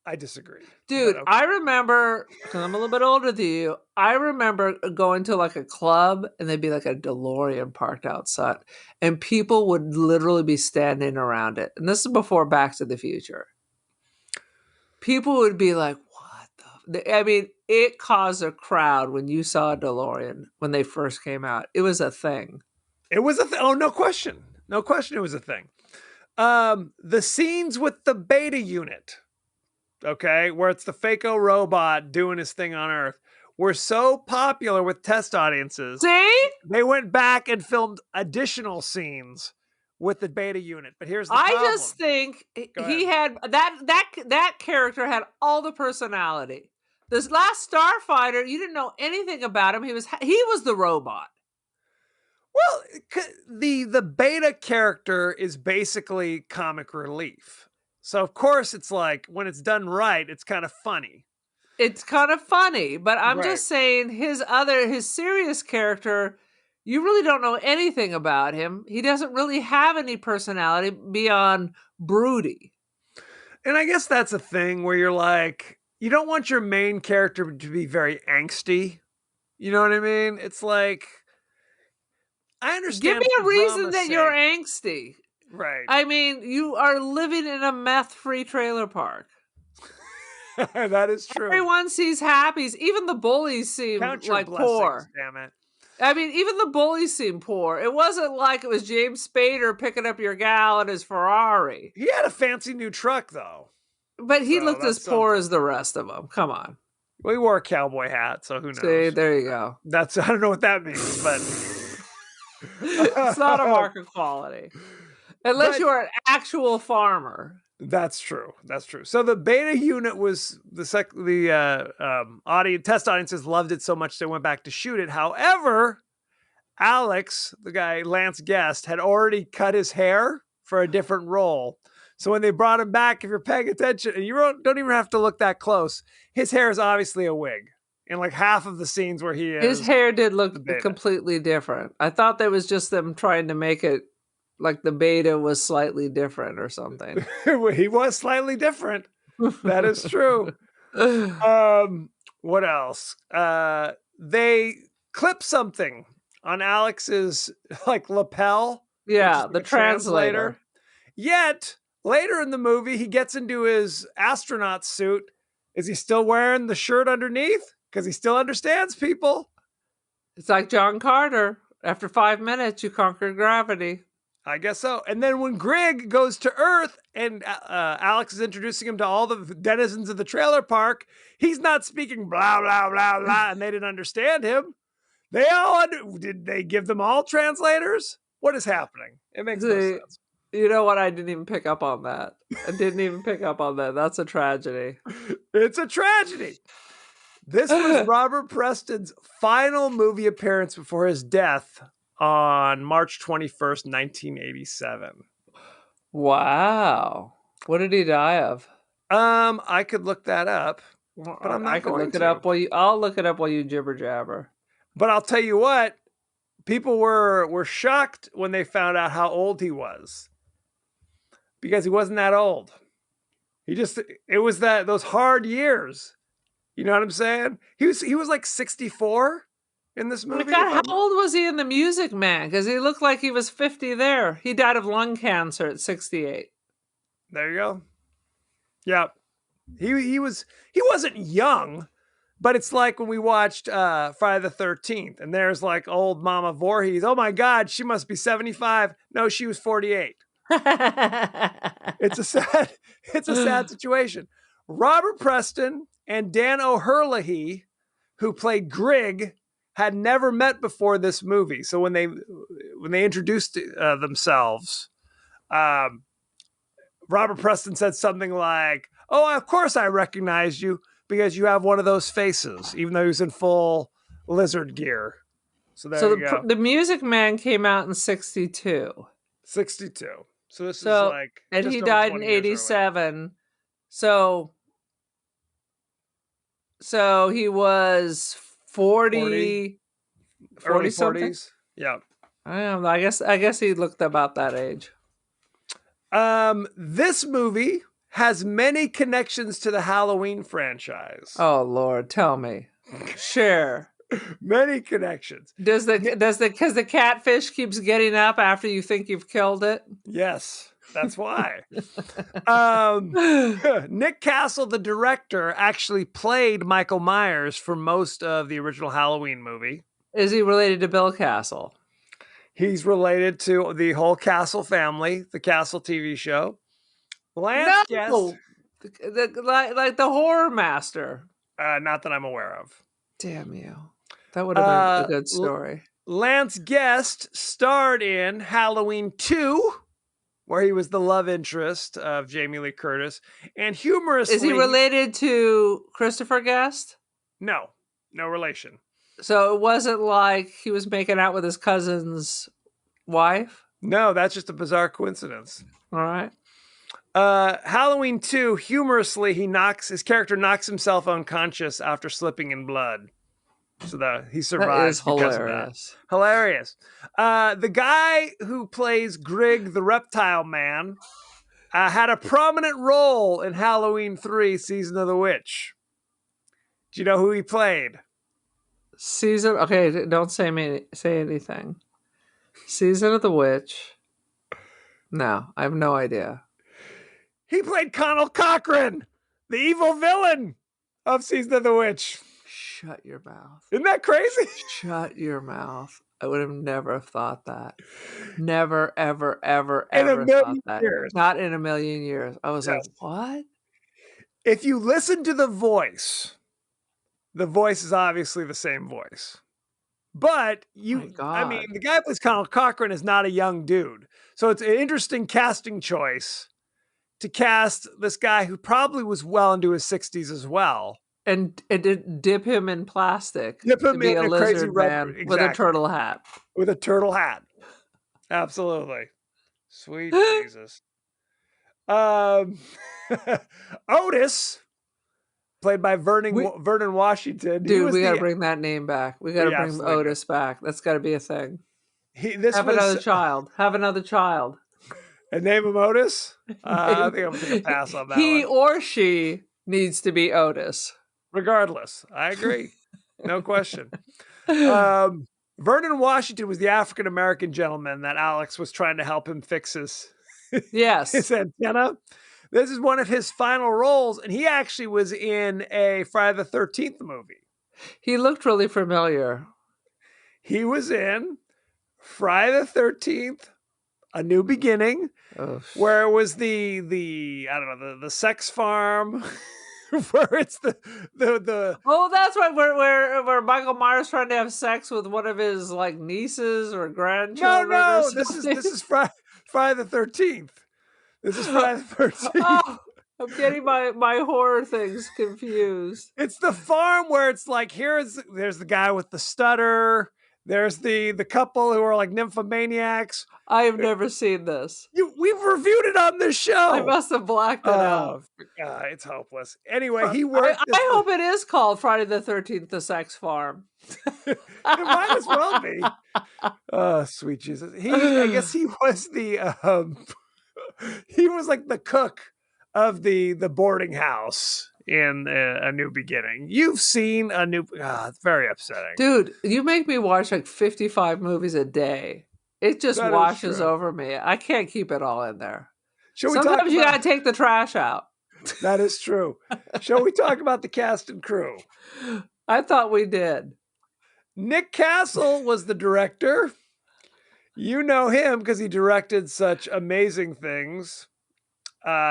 I disagree. Dude, But okay. I remember, because I'm a little bit older than you, I remember going to like a club and there'd be like a DeLorean parked outside and people would literally be standing around it. And this is before Back to the Future. People would be like, what the? I mean, it caused a crowd when you saw a DeLorean when they first came out. It was a thing. It was a thing. Oh, no question. No question it was a thing. The scenes with the beta unit, okay, where it's the Fako robot doing his thing on Earth, were so popular with test audiences. See? They went back and filmed additional scenes with the beta unit. But here's the problem. I just think he had that character had all the personality. This Last Starfighter, you didn't know anything about him. He was the robot. Well, the beta character is basically comic relief. So of course it's like when it's done right, it's kind of funny. It's kind of funny, but I'm Right. just saying his serious character, you really don't know anything about him. He doesn't really have any personality beyond broody. And I guess that's a thing where you're like, you don't want your main character to be very angsty. You know what I mean? It's like, I understand. Give me a for reason drama's that you're sake. angsty. Right. I mean, you are living in a meth-free trailer park. That is true. Everyone sees happies. Even the bullies seem Count your like blessings, poor. damn it. I mean, even the bullies seem poor. It wasn't like it was James Spader picking up your gal in his Ferrari. He had a fancy new truck, though. But he So looked as that's poor something. as the rest of them. Come on. Well, he wore a cowboy hat, so who knows? See, there you go. I don't know what that means, but It's not a mark of quality. Unless But- you are an actual farmer. That's true. That's true. So the beta unit was test audiences loved it so much they went back to shoot it. However, Alex, the guy Lance Guest, had already cut his hair for a different role. So when they brought him back, if you're paying attention, and you don't even have to look that close, his hair is obviously a wig in like half of the scenes where he is. His hair did the look beta. completely different. I thought that was just them trying to make it like the beta was slightly different or something. He was slightly different. That is true. What else? They clip something on Alex's like lapel. Yeah, like the a translator. Yet later in the movie, he gets into his astronaut suit Is he still wearing the shirt underneath? Because he still understands people. It's like John Carter. After 5 minutes, you conquer gravity. I guess so. And then when Greg goes to Earth and Alex is introducing him to all the denizens of the trailer park, he's not speaking blah, blah, blah, blah, and they didn't understand him. Did they give them all translators? What is happening? It makes no sense. You know what? I didn't even pick up on that. I didn't even pick up on that. That's a tragedy. It's a tragedy. This was Robert Preston's final movie appearance before his death on March 21st, 1987. Wow. What did he die of? I could look that up, but I'm not going to. I'll look it up while you jibber jabber. But I'll tell you what, people were shocked when they found out how old he was. Because he wasn't that old. It was those hard years. You know what I'm saying? He was like 64 in this movie. How old was he in The Music Man? Because he looked like he was 50 there. He died of lung cancer at 68. There you go. Yeah. He wasn't young, but it's like when we watched Friday the 13th, and there's like old Mama Voorhees. Oh my God, she must be 75. No, she was 48. It's a sad situation. Robert Preston and Dan O'Herlihy, who played Grigg, had never met before this movie. So when they introduced themselves, Robert Preston said something like, "Oh, of course I recognize you because you have one of those faces," even though he was in full lizard gear. So there you go. The Music Man came out in 62. 62. So this is like, and he died in 87. So he was 40 early something? 40s. Yeah. I don't know. I guess he looked about that age. This movie has many connections to the Halloween franchise. Oh Lord, tell me. Share. Many connections. Because the catfish keeps getting up after you think you've killed it? Yes, that's why. Nick Castle, the director, actually played Michael Myers for most of the original Halloween movie. Is he related to Bill Castle? He's related to the whole Castle family, the Castle TV show. Lance Guest. Like the horror master. Not that I'm aware of. Damn you. That would have been a good story. Lance Guest starred in Halloween 2, where he was the love interest of Jamie Lee Curtis. And humorously... Is he related to Christopher Guest? No relation. So it wasn't like he was making out with his cousin's wife? No, that's just a bizarre coincidence. All right. Halloween 2, humorously, his character knocks himself unconscious after slipping in blood. So he survives because of that. Hilarious. The guy who plays Grigg the Reptile Man had a prominent role in Halloween 3, Season of the Witch. Do you know who he played? Okay, don't say anything. Season of the Witch. No, I have no idea. He played Connell Cochran, the evil villain of Season of the Witch. Shut your mouth. Isn't that crazy? Shut your mouth. I would have never thought that. Never, ever, ever, ever thought that. Not in a million years. I was like, what? If you listen to the voice is obviously the same voice. But the guy who plays Connell Cochran is not a young dude. So it's an interesting casting choice to cast this guy who probably was well into his 60s as well. And dip him in plastic. Dip him in a lizard crazy man exactly. with a turtle hat. With a turtle hat. Absolutely. Sweet Jesus. Otis, played by Vernon Washington. Dude, we got to bring that name back. We got to bring Otis back. That's got to be a thing. Another child. Have another child. And name him Otis? I think I'm going to take a pass on that He or she needs to be Otis. Regardless. I agree. No question. Vernon Washington was the African-American gentleman that Alex was trying to help him fix his antenna. This is one of his final roles, and he actually was in a Friday the 13th movie. He looked really familiar. He was in Friday the 13th, A New Beginning, Oh, where it was the I don't know, the sex farm where it's the oh, that's right. Where Michael Myers trying to have sex with one of his like nieces or grandchildren or no, something. this is Friday the 13th. This is Friday the 13th. Oh, I'm getting my horror things confused. It's the farm where it's like there's the guy with the stutter. There's the couple who are like nymphomaniacs. I have never seen this. We've reviewed it on this show. I must have blacked it out. It's hopeless. Anyway, he worked. I hope it is called Friday the 13th, The Sex Farm. It might as well be. Oh, sweet Jesus. I guess he was he was like the cook of the boarding house in A New Beginning. You've seen it's very upsetting. Dude, you make me watch like 55 movies a day. It just That is washes true. over me. I can't keep it all in there. Shall we Sometimes you talk gotta take the trash out. That is true. Shall we talk about the cast and crew? I thought we did. Nick Castle was the director. You know him because he directed such amazing things.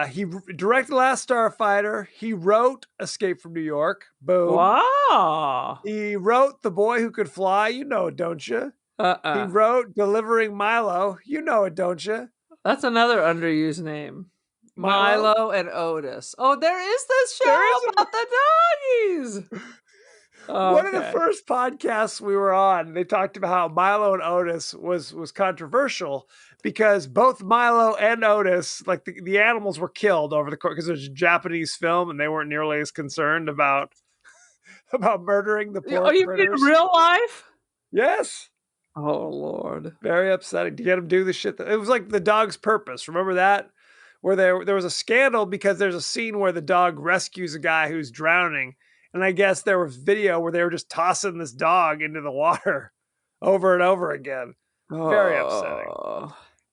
He directed Last Starfighter. He wrote Escape from New York. Boom. Wow. He wrote The Boy Who Could Fly. You know it, don't you? He wrote Delivering Milo. You know it, don't you? That's another underused name. Milo? Milo and Otis. Oh, there is this show There is about the doggies. One of the first podcasts we were on, they talked about how Milo and Otis was controversial because both Milo and Otis, like the animals were killed over the course because it was a Japanese film and they weren't nearly as concerned about murdering the poor Are you critters. in real life? Yes. Oh, Lord. Very upsetting to get them to do the shit. It was like The Dog's Purpose. Remember that? Where there was a scandal because there's a scene where the dog rescues a guy who's drowning. And I guess there was video where they were just tossing this dog into the water over and over again. Very upsetting.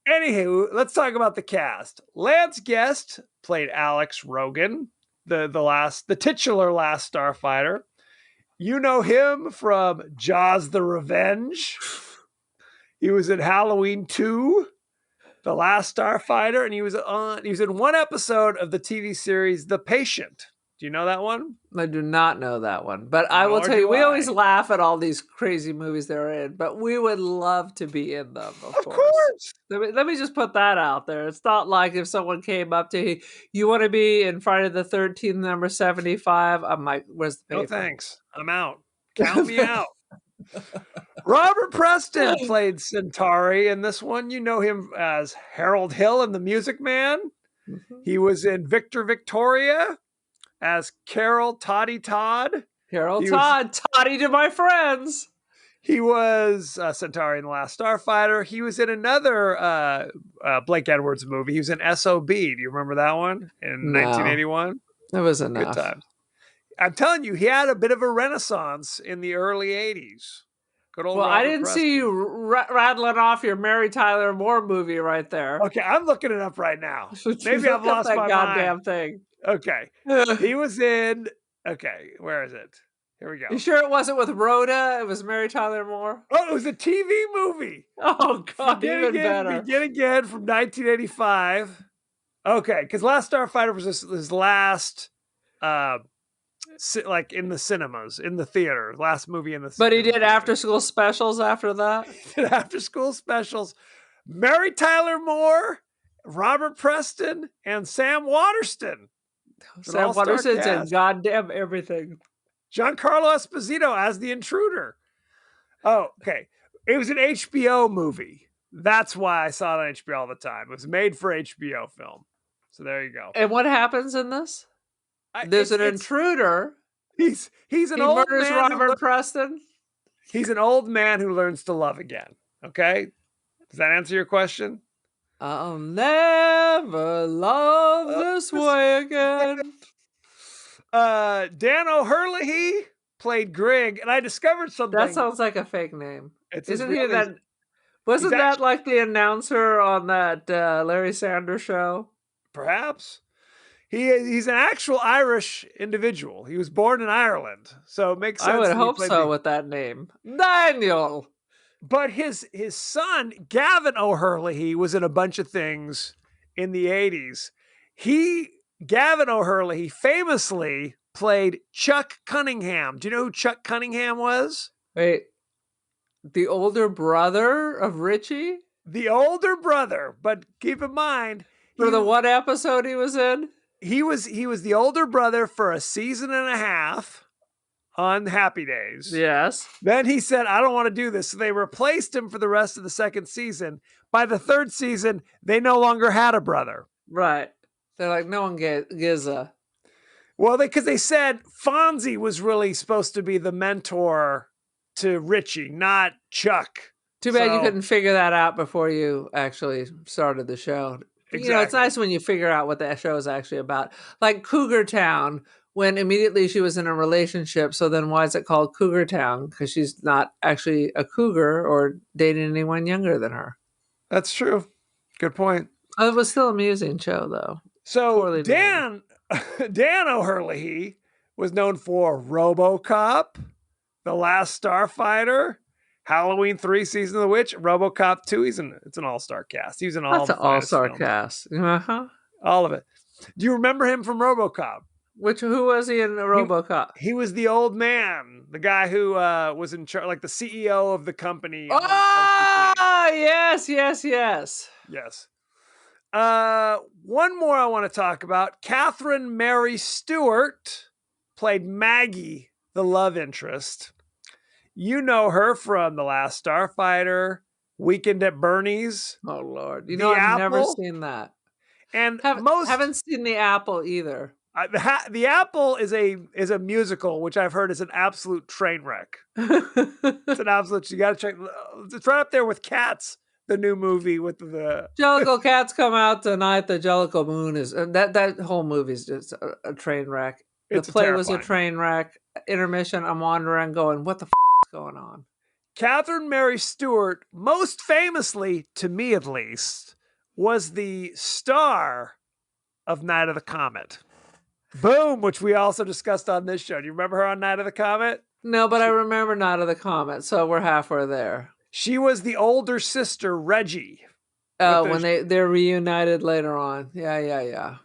Anywho, let's talk about the cast. Lance Guest played Alex Rogan, the titular Last Starfighter. You know him from Jaws the Revenge. He was in Halloween 2, The Last Starfighter, and he was in one episode of the TV series The Patient. Do you know that one? I do not know that one, but I will tell you, we always laugh at all these crazy movies they're in, but we would love to be in them, of course. Let me just put that out there. It's not like if someone came up to you want to be in Friday the 13th, number 75. I'm like, where's the paper? No thanks. I'm out. Count me out. Robert Preston played Centauri in this one. You know him as Harold Hill in The Music Man. Mm-hmm. He was in Victor Victoria as Carol Toddy Todd. Toddy to my friends. He was Centauri in The Last Starfighter. He was in another Blake Edwards movie. He was in S.O.B. Do you remember that one in 1981? That was enough. Good times. I'm telling you, he had a bit of a renaissance in the early 80s. Good old Robert I didn't Preston. see you rattling off your Mary Tyler Moore movie right there. Okay, I'm looking it up right now. Maybe I've lost my goddamn mind. Thing. Okay. He was in... Okay, where is it? Here we go. You sure it wasn't with Rhoda? It was Mary Tyler Moore? Oh, it was a TV movie. Oh, God, even better. Begin Again from 1985. Okay, because Last Starfighter was his last... like in the cinemas, in the theater, last movie in the But he did after school specials after that? He did after school specials. Mary Tyler Moore, Robert Preston, and Sam Waterston. Sam Waterston's in goddamn everything. Giancarlo Esposito as the intruder. Oh, okay. It was an HBO movie. That's why I saw it on HBO all the time. It was made for HBO film. So there you go. And what happens in this? There's an intruder. He's an old man. He murders Robert Preston. He's an old man who learns to love again. Okay? Does that answer your question? I'll never love this way again. Dan O'Herlihy played Grigg, and I discovered something. That sounds like a fake name. Isn't he that? Wasn't that like the announcer on that Larry Sanders show? Perhaps. He's an actual Irish individual. He was born in Ireland, so it makes sense. I would that he hope played so the- with that name. Daniel. But his son, Gavin O'Herlihy, was in a bunch of things in the 80s. Gavin O'Herlihy famously played Chuck Cunningham. Do you know who Chuck Cunningham was? Wait, the older brother of Richie? The older brother, but keep in mind For the one episode he was in? he was the older brother for a season and a half on Happy Days. Yes. Then he said, I don't want to do this. So they replaced him for the rest of the second season. By the third season, they no longer had a brother. Right. They're like, no one gives a. Well, because they said Fonzie was really supposed to be the mentor to Richie, not Chuck. Too bad you So- couldn't figure that out before you actually started the show. You know, it's Exactly. nice when you figure out what the show is actually about. Like Cougar Town, when immediately she was in a relationship. So then why is it called Cougar Town? Because she's not actually a cougar or dating anyone younger than her. That's true. Good point. It was still an amusing show, though. So Poorly Dan O'Herlihy was known for RoboCop, The Last Starfighter, Halloween 3, Season of the Witch, RoboCop 2. It's an all-star cast. He was in all That's the an finest all-star films. cast. Uh-huh. All of it. Do you remember him from RoboCop? Who was he in RoboCop? He was the old man, the guy who was in charge, like the CEO of the company. Ah, yes. Yes. One more I want to talk about. Catherine Mary Stewart played Maggie, the love interest. You know her from The Last Starfighter, Weekend at Bernie's, Oh Lord, you The know I've never Apple? seen that. and Haven't seen The Apple either. The Apple is a musical, which I've heard is an absolute train wreck. It's an absolute. You got to check. It's right up there with Cats, the new movie with the. Jellicle Cats come out tonight. The Jellicle Moon is that whole movie is just a train wreck. It's The play was a terrifying. train wreck. Intermission. I'm wandering, going, what the is going on? Catherine Mary Stewart, most famously, to me at least, was the star of Night of the Comet. Boom, which we also discussed on this show. Do you remember her on Night of the Comet? No, but I remember Night of the Comet, so we're halfway there. She was the older sister, Reggie. Oh, With when they're reunited later on. Yeah.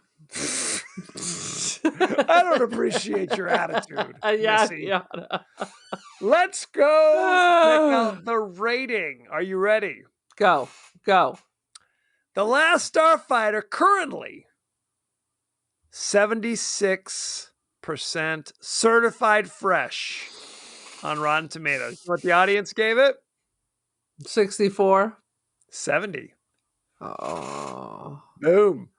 I don't appreciate your attitude. Missy. Yeah. Let's go check out the rating. Are you ready? Go. The Last Starfighter currently 76% certified fresh on Rotten Tomatoes. What the audience gave it? 64. 70. Oh. Boom.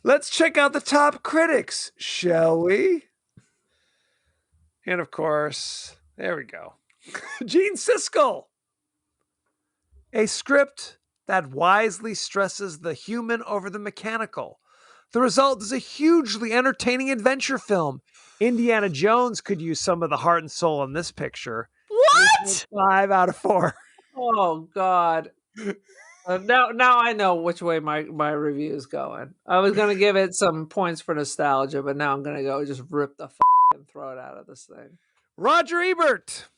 Let's check out the top critics, shall we? And of course, there we go. Gene Siskel. A script that wisely stresses the human over the mechanical. The result is a hugely entertaining adventure film. Indiana Jones could use some of the heart and soul in this picture. What? 5 out of 4. Oh God. Now I know which way my review is going. I was gonna give it some points for nostalgia, but now I'm gonna go just rip the and throw it out of this thing. Roger Ebert.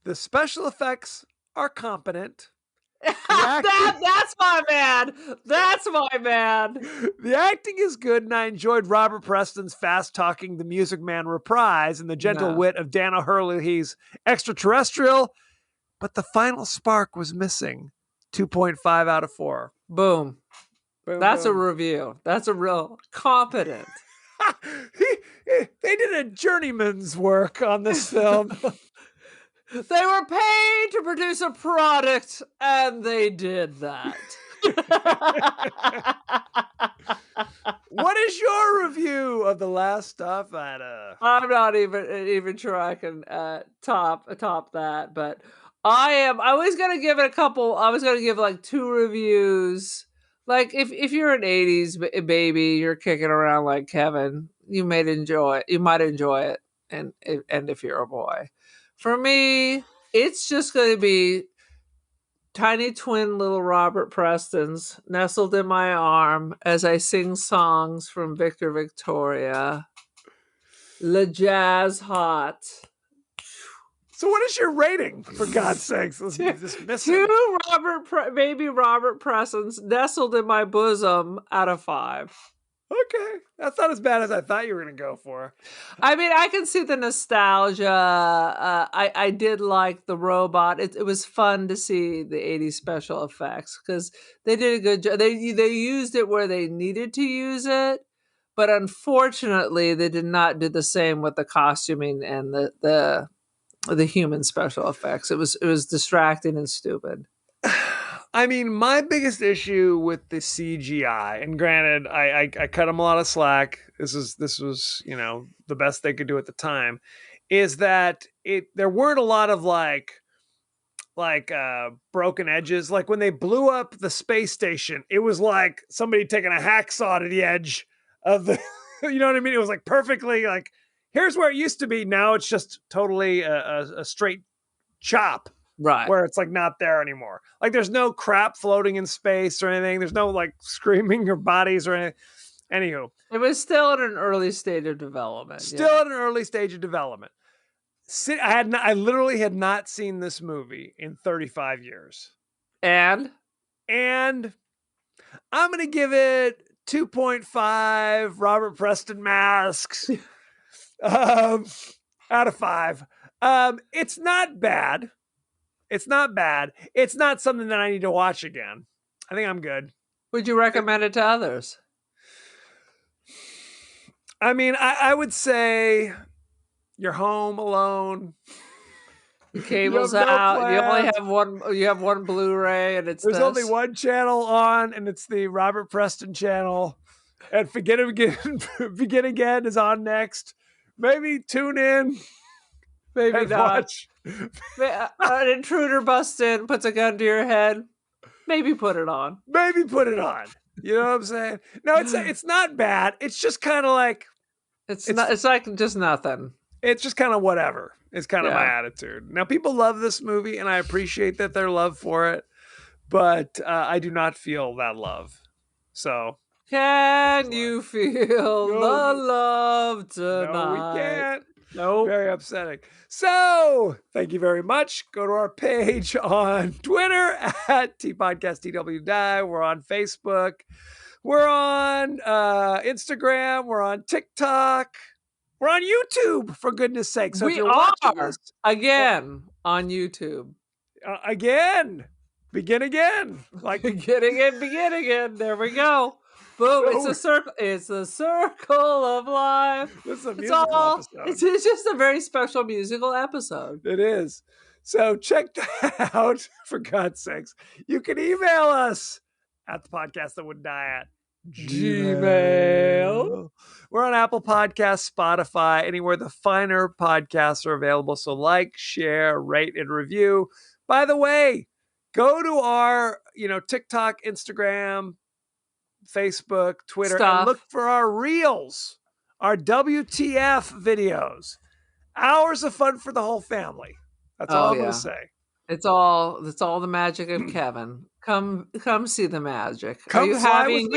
The special effects are competent. That's my man. That's my man. The acting is good, and I enjoyed Robert Preston's fast-talking The Music Man reprise and the gentle wit of Dan O'Herlihy's Extraterrestrial, but the final spark was missing. 2.5 out of 4. Boom. Boom, That's a boom. review. That's a real competent. They did a journeyman's work on this film. They were paid to produce a product, and they did that. What is your review of The Last Starfighter? I'm not even sure I can top that, but I was gonna give it a couple. I was gonna give like 2 reviews. Like if you're an '80s baby, you're kicking around like Kevin, you might enjoy it. You might enjoy it, and if you're a boy, for me, it's just gonna be tiny twin little Robert Prestons nestled in my arm as I sing songs from Victor Victoria. Le Jazz Hot. So what is your rating, for God's sakes? Let's dismiss it. Two baby Robert Prestons nestled in my bosom out of 5. Okay. That's not as bad as I thought you were going to go for. I mean, I can see the nostalgia. I did like the robot. It was fun to see the 80s special effects because they did a good job. They used it where they needed to use it, but unfortunately, they did not do the same with the costuming and the human special effects. It was distracting and stupid. I mean, my biggest issue with the CGI, and granted, I cut them a lot of slack. This was the best they could do at the time, is that there weren't a lot of like broken edges. Like when they blew up the space station, it was like somebody taking a hacksaw to the edge of the, you know what I mean? It was like perfectly like, here's where it used to be. Now it's just totally a straight chop. Right. Where it's like not there anymore. Like there's no crap floating in space or anything. There's no like screaming or bodies or anything. Anywho, it was still at an early stage of development. At an early stage of development. I literally had not seen this movie in 35 years. And I'm going to give it 2.5 Robert Preston masks out of 5. It's not bad. It's not bad. It's not something that I need to watch again. I think I'm good. Would you recommend it to others? I mean, I would say you're home alone. The cable's out. You only have one. You have one Blu-ray, and there's only one channel on, and it's the Robert Preston channel. And Begin Again is on next. Maybe tune in. Maybe not. An intruder busts in, puts a gun to your head. Maybe put it on. Maybe put it on. You know what I'm saying? No, it's not bad. It's just kind of like it's like just nothing. It's just kind of whatever. It's kind of my attitude. Now, people love this movie, and I appreciate that their love for it, but I do not feel that love. So, can you feel the love tonight? No, we can't. Nope. Very upsetting. So, thank you very much. Go to our page on Twitter at TPodcastTWDie. We're on Facebook. We're on Instagram. We're on TikTok. We're on YouTube, for goodness sake. So we are again on YouTube. Again. Begin again. Like begin again. There we go. Boom! It's a circle. It's a circle of life. This is a musical episode. It's just a very special musical episode. It is. So check that out, for God's sakes. You can email us at the podcast that would die at Gmail. We're on Apple Podcasts, Spotify, anywhere the finer podcasts are available. So like, share, rate, and review. By the way, go to our TikTok, Instagram, Facebook, Twitter, and look for our reels, our WTF videos. Hours of fun for the whole family. That's all I'm going to say. It's all the magic of Kevin. Come see the magic. Come Are you having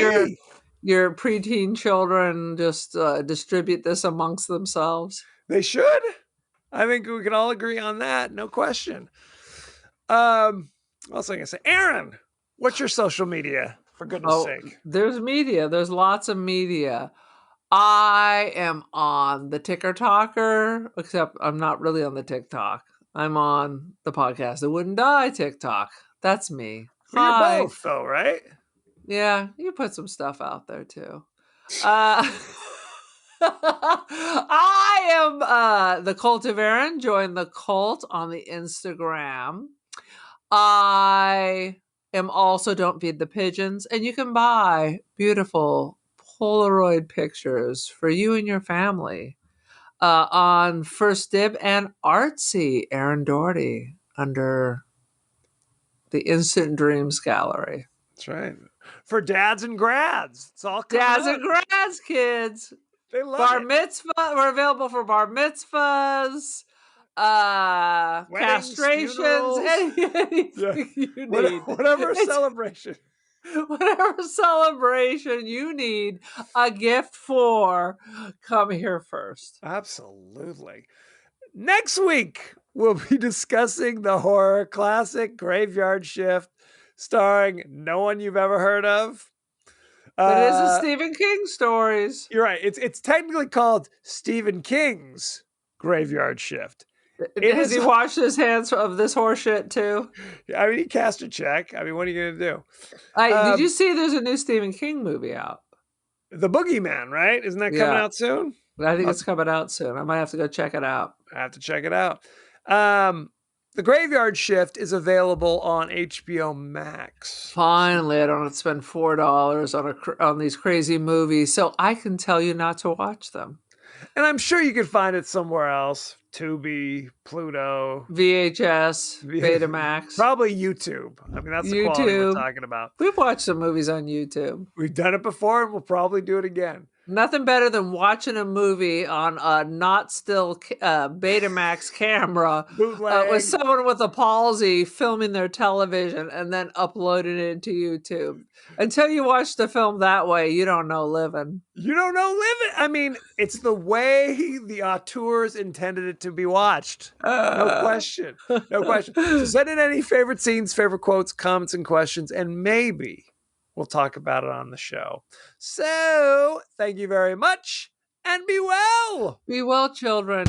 your preteen children just distribute this amongst themselves? They should. I think we can all agree on that. No question. What else am I going to say? Aaron, what's your social media? For goodness sake. There's media. There's lots of media. I am on the Ticker Talker, except I'm not really on the TikTok. I'm on the podcast That Wouldn't Die TikTok. That's me. Well, you're both, though, right? Yeah, you put some stuff out there, too. I am the Cult of Aaron. Join the cult on the Instagram. I am also Don't Feed the Pigeons, and you can buy beautiful Polaroid pictures for you and your family on First Dib and Artsy, Aaron Doherty, under the Instant Dreams Gallery. That's right. For dads and grads. It's all dads and grads, kids. They love bar mitzvah. We're available for bar mitzvahs. Weddings, castrations, funerals. anything Yeah. you need. Whatever It's- celebration. Whatever celebration you need a gift for, come here first. Absolutely. Next week, we'll be discussing the horror classic Graveyard Shift, starring no one you've ever heard of. But it is a Stephen King stories. You're right. It's technically called Stephen King's Graveyard Shift. It Has is. he washed his hands of this horseshit too? I mean, he cast a check. I mean, what are you gonna do? Did you see there's a new Stephen King movie out? The Boogeyman, right? Isn't that coming Yeah. out soon? I think it's coming out soon. I might have to go check it out. I have to check it out. The Graveyard Shift is available on HBO Max. Finally, I don't have to spend $4 on these crazy movies, so I can tell you not to watch them. And I'm sure you could find it somewhere else. Tubi, Pluto, VHS, Betamax. Probably YouTube. I mean, that's the quality we're YouTube. talking about. We've watched some movies on YouTube. We've done it before, and we'll probably do it again. Nothing better than watching a movie on a not still Betamax camera with someone with a palsy filming their television and then uploading it to YouTube. Until you watch the film that way, you don't know living. You don't know living. I mean, it's the way the auteurs intended it to be watched. No question. No question. So send in any favorite scenes, favorite quotes, comments, and questions, and maybe we'll talk about it on the show. So, thank you very much, and be well. Be well, children.